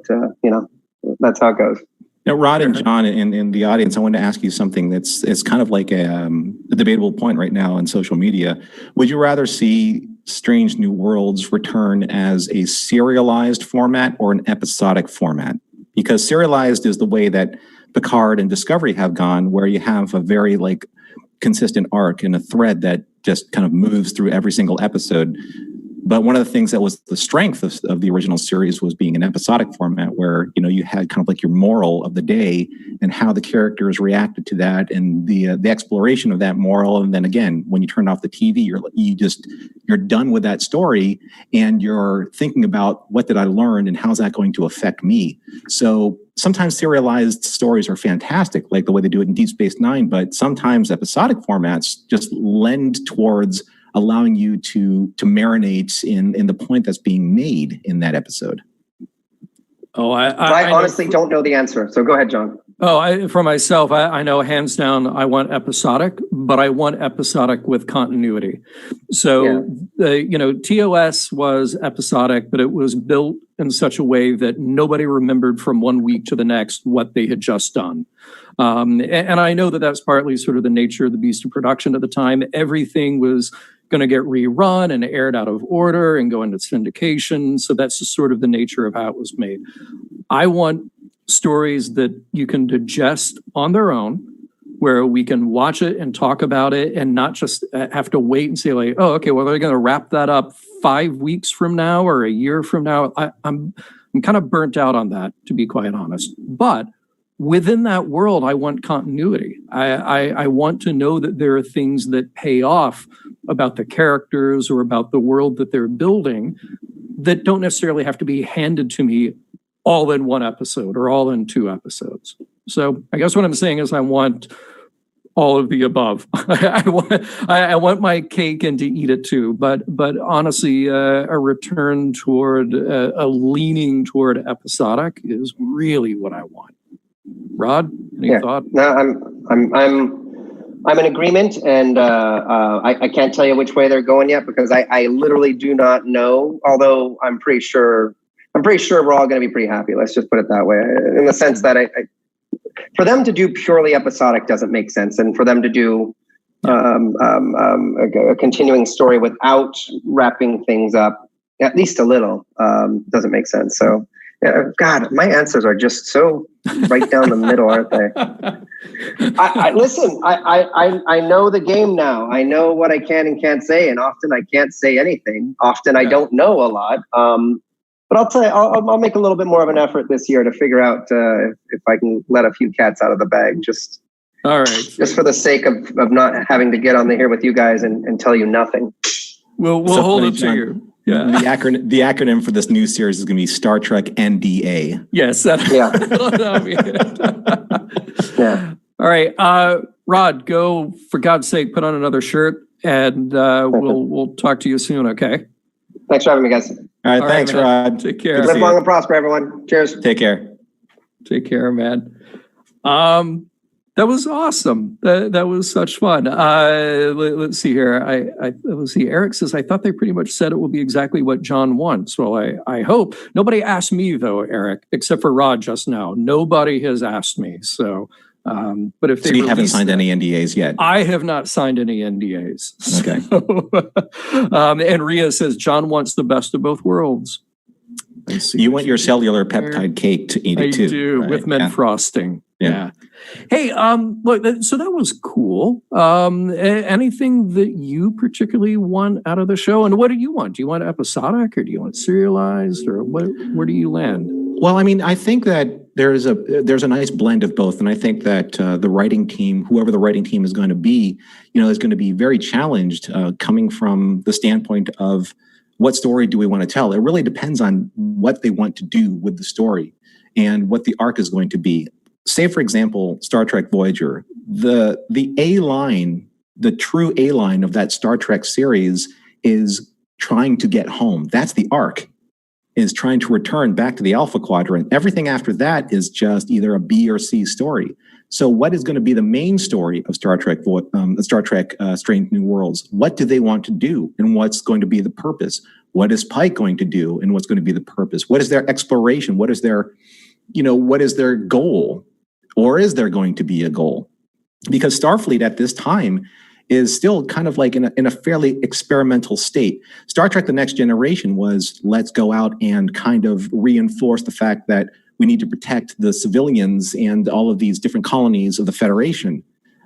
that's how it goes. Now, Rod and John in the audience, I wanted to ask you something it's kind of like a debatable point right now on social media. Would you rather see Strange New Worlds return as a serialized format or an episodic format? Because serialized is the way that Picard and Discovery have gone, where you have a very consistent arc and a thread that just kind of moves through every single episode. But one of the things that was the strength of the original series was being an episodic format where, you had kind of like your moral of the day and how the characters reacted to that and the exploration of that moral. And then again, when you turn off the TV, you're done with that story and you're thinking about what did I learn and how's that going to affect me? So sometimes serialized stories are fantastic, like the way they do it in Deep Space Nine, but sometimes episodic formats just lend towards allowing you to marinate in the point that's being made in that episode. Oh, I honestly don't know the answer. So go ahead, John. For myself, I know hands down I want episodic, but I want episodic with continuity. So, TOS was episodic, but it was built in such a way that nobody remembered from one week to the next what they had just done. And I know that that's partly sort of the nature of the beast of production at the time. Everything was going to get rerun and aired out of order and go into syndication. So that's just sort of the nature of how it was made. I want stories that you can digest on their own, where we can watch it and talk about it and not just have to wait and say oh, okay, well, they're going to wrap that up 5 weeks from now or a year from now. I'm kind of burnt out on that, to be quite honest. But within that world, I want continuity. I want to know that there are things that pay off about the characters or about the world that they're building that don't necessarily have to be handed to me all in one episode or all in 2 episodes. So I guess what I'm saying is I want all of the above. I want my cake and to eat it too. But honestly, a return toward a leaning toward episodic is really what I want. Rod, any thought? No, I'm in agreement, and I can't tell you which way they're going yet because I literally do not know. Although I'm pretty sure we're all going to be pretty happy. Let's just put it that way. In the sense that for them to do purely episodic doesn't make sense, and for them to do a continuing story without wrapping things up, at least a little, doesn't make sense. So. God, my answers are just so right down the middle, aren't they? Listen, I know the game now. I know what I can and can't say, and often I can't say anything. Often I don't know a lot. But I'll tell you, I'll make a little bit more of an effort this year to figure out if I can let a few cats out of the bag. All right. Just for the sake of not having to get on the here with you guys and tell you nothing. We'll hold it to you. Yeah. The acronym for this new series is going to be Star Trek NDA. Yes. Yeah. All right. Rod, go, for God's sake, put on another shirt, and we'll talk to you soon, okay? Thanks for having me, guys. All right. Thanks, Rod. Take care. Live long and prosper, everyone. Cheers. Take care. Take care, man. That was awesome. That was such fun. Let's see here. Let's see. Eric says, I thought they pretty much said it will be exactly what John wants. Well, I hope. Nobody asked me, though, Eric, except for Rod just now. Nobody has asked me. So, but if they you haven't signed any NDAs yet? I have not signed any NDAs. Okay. So, and Rhea says, John wants the best of both worlds. You want your cellular peptide cake to eat it too. I do, right? With mint frosting. Yeah. Hey, look, so that was cool. Anything that you particularly want out of the show? And what do you want? Do you want episodic, or do you want serialized, or where do you land? Well, I mean, I think that there's a nice blend of both. And I think that the writing team, whoever the writing team is going to be, is going to be very challenged coming from the standpoint of what story do we want to tell? It really depends on what they want to do with the story and what the arc is going to be. Say, for example, Star Trek Voyager, the A-line, the true A-line of that Star Trek series is trying to get home. That's the arc, is trying to return back to the Alpha Quadrant. Everything after that is just either a B or C story. So what is going to be the main story of Star Trek Strange New Worlds? What do they want to do, and what's going to be the purpose? What is Pike going to do, and what's going to be the purpose? What is their exploration? What is their goal? Or is there going to be a goal? Because Starfleet at this time is still kind of like in a fairly experimental state. Star Trek The Next Generation was, let's go out and kind of reinforce the fact that we need to protect the civilians and all of these different colonies of the Federation.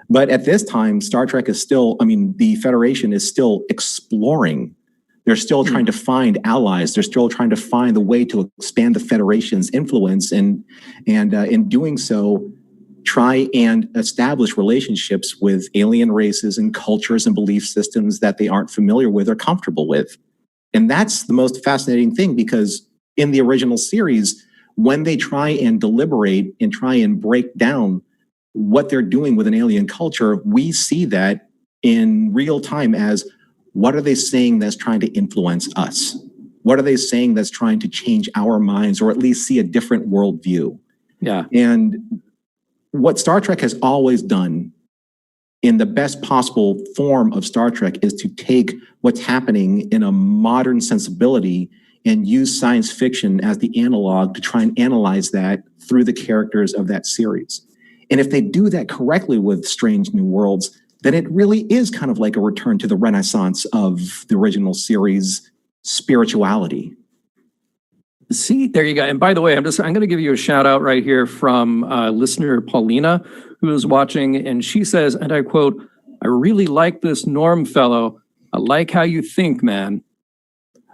But at this time, Star Trek is still, the Federation is still exploring. They're still trying to find allies. They're still trying to find the way to expand the Federation's influence, and in doing so, try and establish relationships with alien races and cultures and belief systems that they aren't familiar with or comfortable with. And that's the most fascinating thing, because in the original series, when they try and deliberate and try and break down what they're doing with an alien culture, we see that in real time as, what are they saying that's trying to influence us? What are they saying that's trying to change our minds, or at least see a different worldview? Yeah. And what Star Trek has always done in the best possible form of Star Trek is to take what's happening in a modern sensibility and use science fiction as the analog to try and analyze that through the characters of that series. And if they do that correctly with Strange New Worlds, then it really is kind of like a return to the Renaissance of the original series spirituality. See, there you go. And by the way, I'm going to give you a shout out right here from listener Paulina, who is watching, and she says, and I quote, "I really like this Norm fellow. I like how you think, man."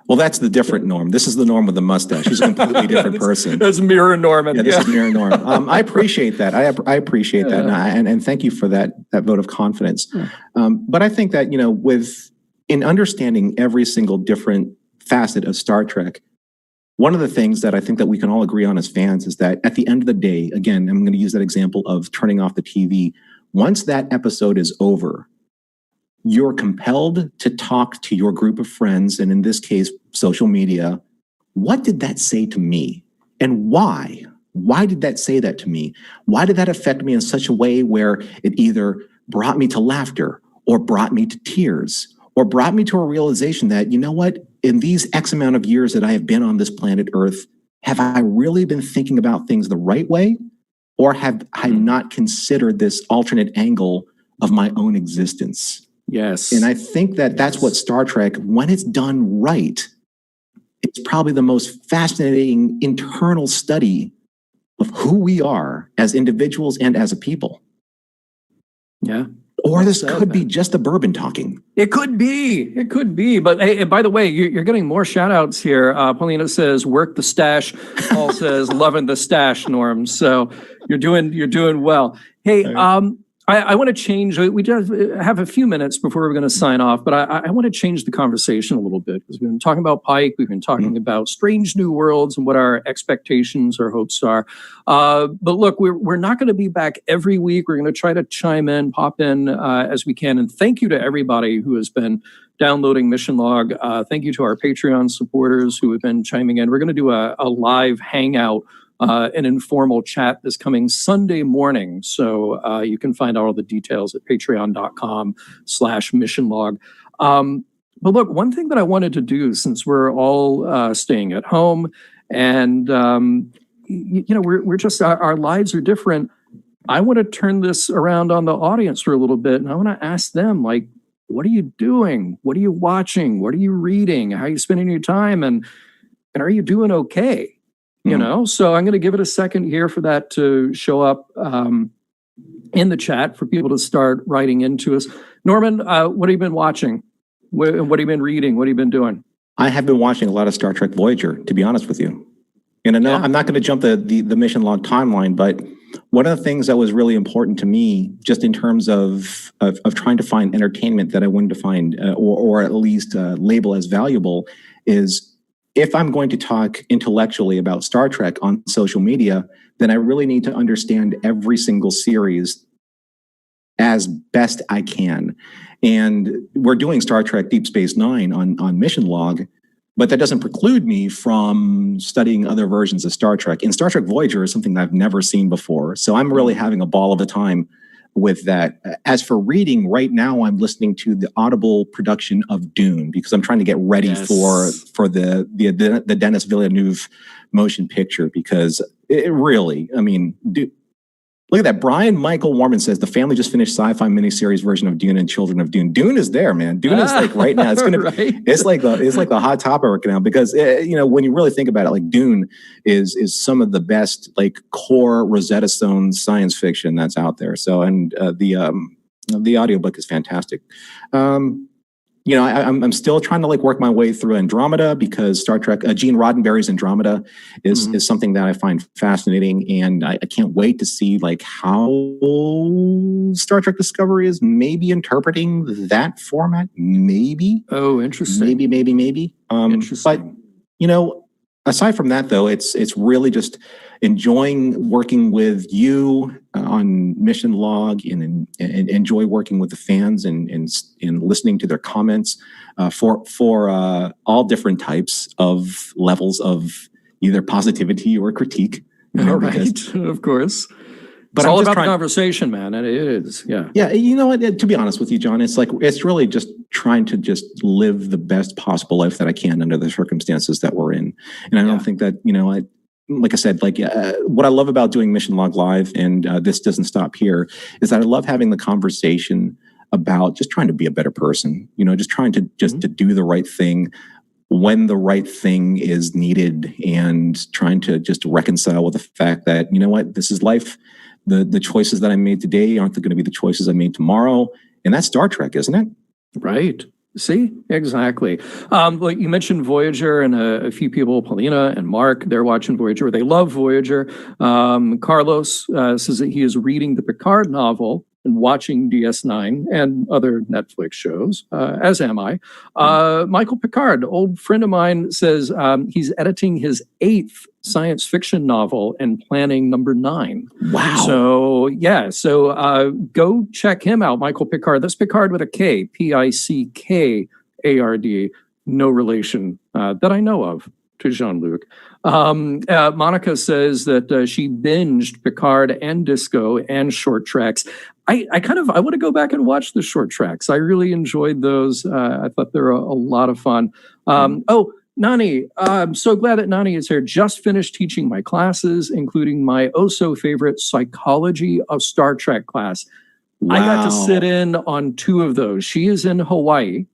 Well, that's the different Norm. This is the Norm with the mustache. She's a completely different person. That's Mirror Norman. Yeah, this is Mirror Norm. I appreciate that. I appreciate that, and thank you for that vote of confidence. But I think that in understanding every single different facet of Star Trek, one of the things that I think that we can all agree on as fans is that at the end of the day, again, I'm going to use that example of turning off the TV. once that episode is over, you're compelled to talk to your group of friends, and in this case, social media. What did that say to me? And why? Why did that say that to me? Why did that affect me in such a way where it either brought me to laughter or brought me to tears or brought me to a realization that, you know what, in these X amount of years that I have been on this planet Earth, have I really been thinking about things the right way? Or have I not considered this alternate angle of my own existence? Yes. And I think that that's what Star Trek, when it's done right, it's probably the most fascinating internal study of who we are as individuals and as a people. Yeah. Or this could be just the bourbon talking. It could be. It could be. But hey, by the way, you're getting more shout outs here. Paulina says, work the stash. Paul says, loving the stash, Norm. So you're doing well. Hey, I want to change. We just have a few minutes before we're going to sign off, but I want to change the conversation a little bit because we've been talking about Pike. We've been talking about Strange New Worlds and what our expectations or hopes are. But look, we're not going to be back every week. We're going to try to chime in, pop in as we can. And thank you to everybody who has been downloading Mission Log. Thank you to our Patreon supporters who have been chiming in. We're going to do a live hangout, an informal chat this coming Sunday morning. So you can find all the details at patreon.com/missionlog. But look, one thing that I wanted to do, since we're all staying at home and, we're just, our lives are different. I want to turn this around on the audience for a little bit. And I want to ask them, like, what are you doing? What are you watching? What are you reading? How are you spending your time? And are you doing okay? So I'm going to give it a second here for that to show up in the chat for people to start writing into us. Norman, what have you been watching? What have you been reading? What have you been doing? I have been watching a lot of Star Trek Voyager, to be honest with you. And I know I'm not going to jump the Mission Log timeline, but one of the things that was really important to me, just in terms of trying to find entertainment that I wanted to find, or at least label as valuable, is if I'm going to talk intellectually about Star Trek on social media, then I really need to understand every single series as best I can. And we're doing Star Trek Deep Space Nine on Mission Log, but that doesn't preclude me from studying other versions of Star Trek. And Star Trek Voyager is something that I've never seen before. So I'm really having a ball of a time with that. As for reading, right now I'm listening to the Audible production of Dune because I'm trying to get ready for the Denis Villeneuve motion picture, because it really, I mean, look at that. Brian Michael Warman says the family just finished sci-fi miniseries version of Dune and Children of Dune. Dune is there, man. Dune is like right now. It's gonna. Right. It's like the hot topic right now because when you really think about it, like Dune is some of the best like core Rosetta Stone science fiction that's out there. So and the audiobook is fantastic. I'm still trying to like work my way through Andromeda because Star Trek, Gene Roddenberry's Andromeda is something that I find fascinating, and I can't wait to see like how Star Trek Discovery is maybe interpreting that format. Maybe. Oh, interesting. Maybe. Interesting. But aside from that, though, it's really just enjoying working with you on Mission Log and enjoy working with the fans and listening to their comments for all different types of levels of either positivity or critique. All right, of course. But it's all about the conversation, man. And it is, yeah. Yeah, you know what? To be honest with you, John, it's really just trying to just live the best possible life that I can under the circumstances that we're in. And I don't think that, like I said, what I love about doing Mission Log Live, and this doesn't stop here, is that I love having the conversation about just trying to be a better person, just trying to to do the right thing when the right thing is needed, and trying to just reconcile with the fact that, this is life. The choices that I made today aren't going to be the choices I made tomorrow. And that's Star Trek, isn't it? Right. See, exactly. Like you mentioned Voyager, and a few people, Paulina and Mark, they're watching Voyager. They love Voyager. Carlos says that he is reading the Picard novel and watching DS9 and other Netflix shows, as am I. Michael Picard, old friend of mine, says he's editing his 8th science fiction novel and planning number 9. Wow. So, yeah. So go check him out, Michael Picard. That's Picard with a K, Pickard. No relation that I know of to Jean-Luc. Monica says that she binged Picard and Disco and Short Tracks. I want to go back and watch the Short Tracks. I really enjoyed those. I thought they were a lot of fun. Nani, I'm so glad that Nani is here. Just finished teaching my classes, including my so-favorite Psychology of Star Trek class. Wow. I got to sit in on 2 of those. She is in Hawaii.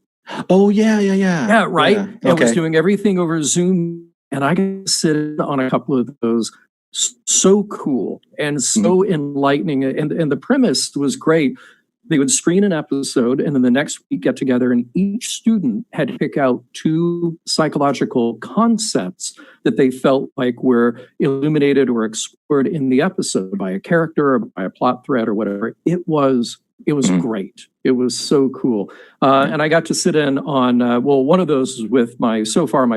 Oh, yeah. Yeah, right? Yeah. I was doing everything over Zoom, and I got to sit in on a couple of those. So cool and so enlightening. And the premise was great. They would screen an episode, and then the next week get together, and each student had to pick out 2 psychological concepts that they felt like were illuminated or explored in the episode by a character or by a plot thread or whatever. It was great. It was so cool. And I got to sit in on, one of those is with my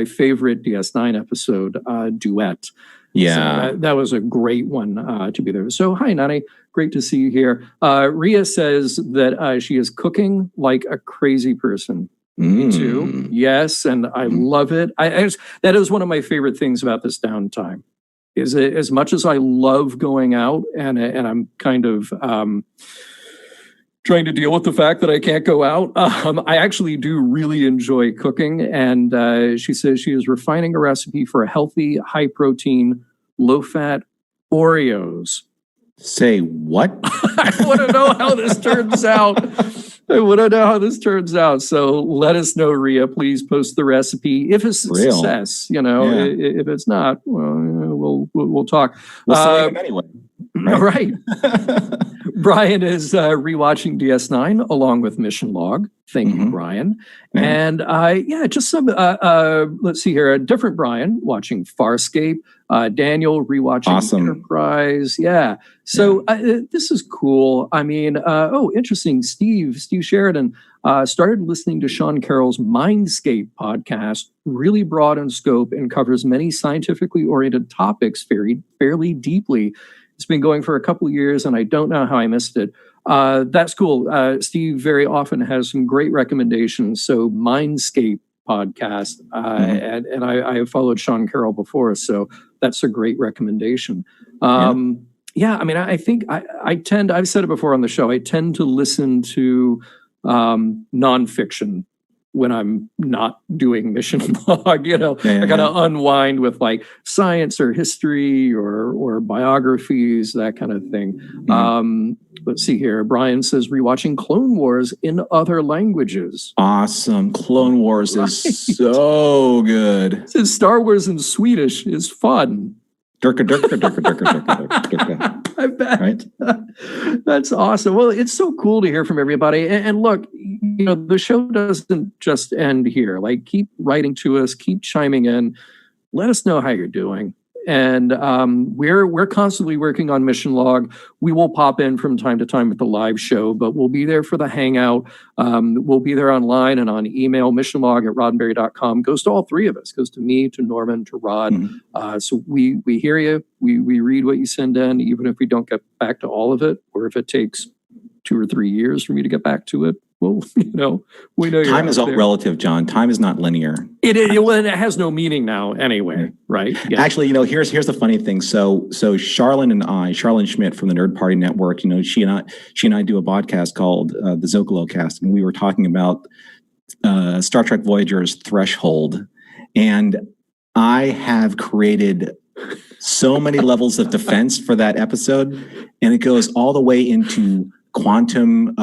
favorite DS9 episode, Duet. Yeah. So that was a great one to be there. So hi, Nani. Great to see you here. Ria says that she is cooking like a crazy person. Me too. Yes, and I love it. That is one of my favorite things about this downtime. Is it, as much as I love going out and I'm kind of trying to deal with the fact that I can't go out. I actually do really enjoy cooking. And she says she is refining a recipe for a healthy, high-protein, low-fat Oreos. Say what? I want to know how this turns out. So let us know, Ria. Please post the recipe. If it's a success, if it's not, well, we'll talk. We'll see him anyway. Right. Brian is rewatching DS9 along with Mission Log. Thank you, Brian. Yeah. And just some, let's see here, a different Brian watching Farscape. Daniel rewatching Enterprise. Yeah. So this is cool. I mean, interesting. Steve Sheridan started listening to Sean Carroll's Mindscape podcast, really broad in scope and covers many scientifically oriented topics fairly deeply. It's been going for a couple of years, and I don't know how I missed it. That's cool. Steve very often has some great recommendations. So Mindscape podcast, and I have followed Sean Carroll before, so that's a great recommendation. I mean, I think I've said it before on the show, I tend to listen to nonfiction when I'm not doing Mission Log, I kind of unwind with like science or history or biographies, that kind of thing. Let's see here. Brian says rewatching Clone Wars in other languages. Awesome. Clone Wars is so good. Says Star Wars in Swedish is fun. Durka, durka, durka, durka, durka, durka. I bet. Right? That's awesome. Well, it's so cool to hear from everybody. And look, the show doesn't just end here. Like, keep writing to us, keep chiming in. Let us know how you're doing. And we're constantly working on Mission Log. We will pop in from time to time with the live show, but we'll be there for the hangout. We'll be there online and on email. missionlog@roddenberry.com goes to all 3 of us. Goes to me, to Norman, to Rod. So we hear you. We read what you send in, even if we don't get back to all of it, or if it takes 2 or 3 years for me to get back to it. Well, we know time is all relative, John. Time is not linear. It has no meaning now anyway, right? Yeah. Actually, here's the funny thing. So Charlene Schmidt from the Nerd Party Network, she and I do a podcast called the Zocalo Cast, and we were talking about Star Trek Voyager's Threshold, and I have created so many levels of defense for that episode, and it goes all the way into quantum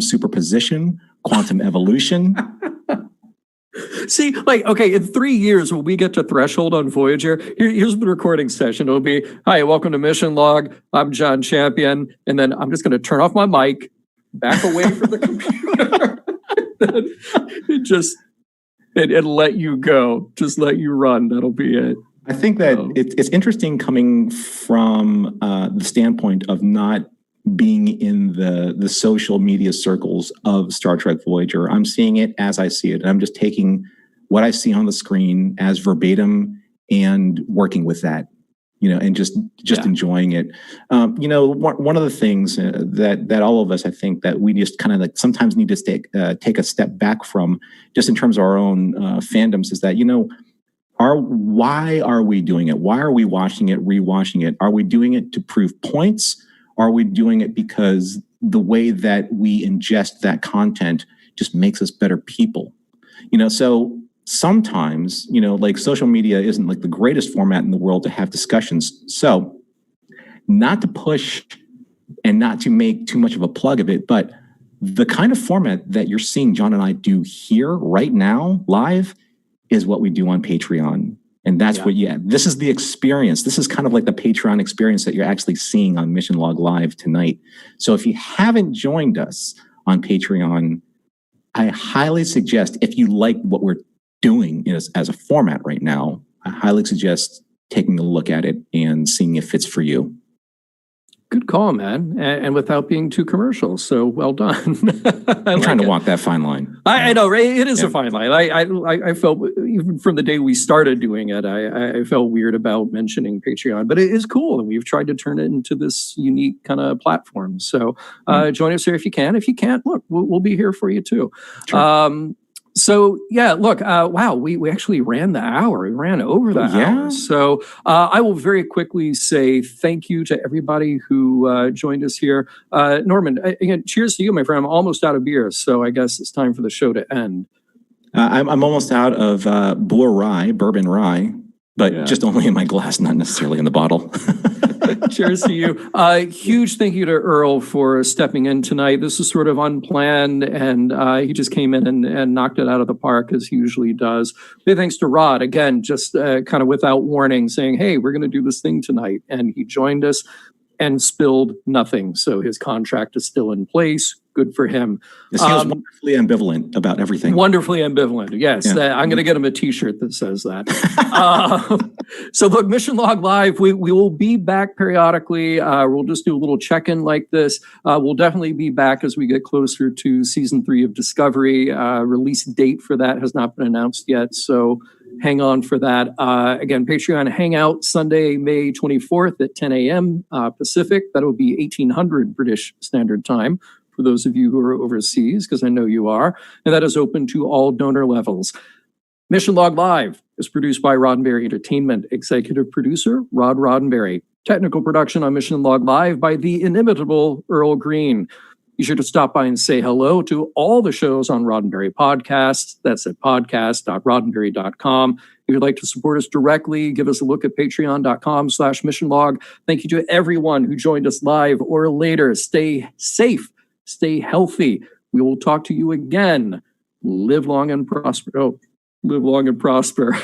superposition, quantum evolution. See, in 3 years, when we get to Threshold on Voyager, here's the recording session. It'll be, hi, welcome to Mission Log. I'm John Champion. And then I'm just going to turn off my mic, back away from the computer, and let you go. Just let you run. That'll be it. I think that it's interesting coming from the standpoint of not being in the social media circles of Star Trek Voyager. I'm seeing it as I see it. And I'm just taking what I see on the screen as verbatim and working with that, and just enjoying it. One of the things that all of us, I think, that we just kind of like sometimes need to take a step back from, just in terms of our own fandoms, is that, why are we doing it? Why are we watching it, rewatching it? Are we doing it to prove points? Are we doing it because the way that we ingest that content just makes us better people? So sometimes, like social media isn't like the greatest format in the world to have discussions. So not to push and not to make too much of a plug of it, but the kind of format that you're seeing John and I do here right now live is what we do on Patreon. And that's this is the experience. This is kind of like the Patreon experience that you're actually seeing on Mission Log Live tonight. So if you haven't joined us on Patreon, I highly suggest, if you like what we're doing as a format right now, I highly suggest taking a look at it and seeing if it's for you. Good call, man. And without being too commercial. So well done. I'm trying to walk that fine line. I know, right? It is a fine line. I felt, even from the day we started doing it, I felt weird about mentioning Patreon, but it is cool. And we've tried to turn it into this unique kind of platform. So join us here if you can. If you can't, look, we'll be here for you too. Sure. So yeah, look, wow, we actually ran the hour. We ran over the hour. So I will very quickly say thank you to everybody who joined us here. Norman, again, cheers to you, my friend. I'm almost out of beer, so I guess it's time for the show to end. I'm almost out of bourbon rye, but just only in my glass, not necessarily in the bottle. Cheers to you. Huge thank you to Earl for stepping in tonight. This is sort of unplanned, and he just came in and knocked it out of the park, as he usually does. Big thanks to Rod, again, just kind of without warning, saying, hey, we're going to do this thing tonight. And he joined us and spilled nothing. So his contract is still in place. Good for him. Yes, he was wonderfully ambivalent about everything. Wonderfully ambivalent. Yes. I'm going to get him a t-shirt that says that. So look, Mission Log Live, we will be back periodically. We'll just do a little check-in like this. We'll definitely be back as we get closer to season 3 of Discovery. Release date for that has not been announced yet. So hang on for that. Again, Patreon Hangout Sunday, May 24th at 10 a.m. Pacific. That will be 1800 British Standard Time for those of you who are overseas, because I know you are. And that is open to all donor levels. Mission Log Live is produced by Roddenberry Entertainment. Executive producer, Rod Roddenberry. Technical production on Mission Log Live by the inimitable Earl Green. Be sure to stop by and say hello to all the shows on Roddenberry Podcasts. That's at podcast.roddenberry.com. If you'd like to support us directly, give us a look at patreon.com/missionlog. Thank you to everyone who joined us live or later. Stay safe. Stay healthy. We will talk to you again. Live long and prosper. Oh, live long and prosper.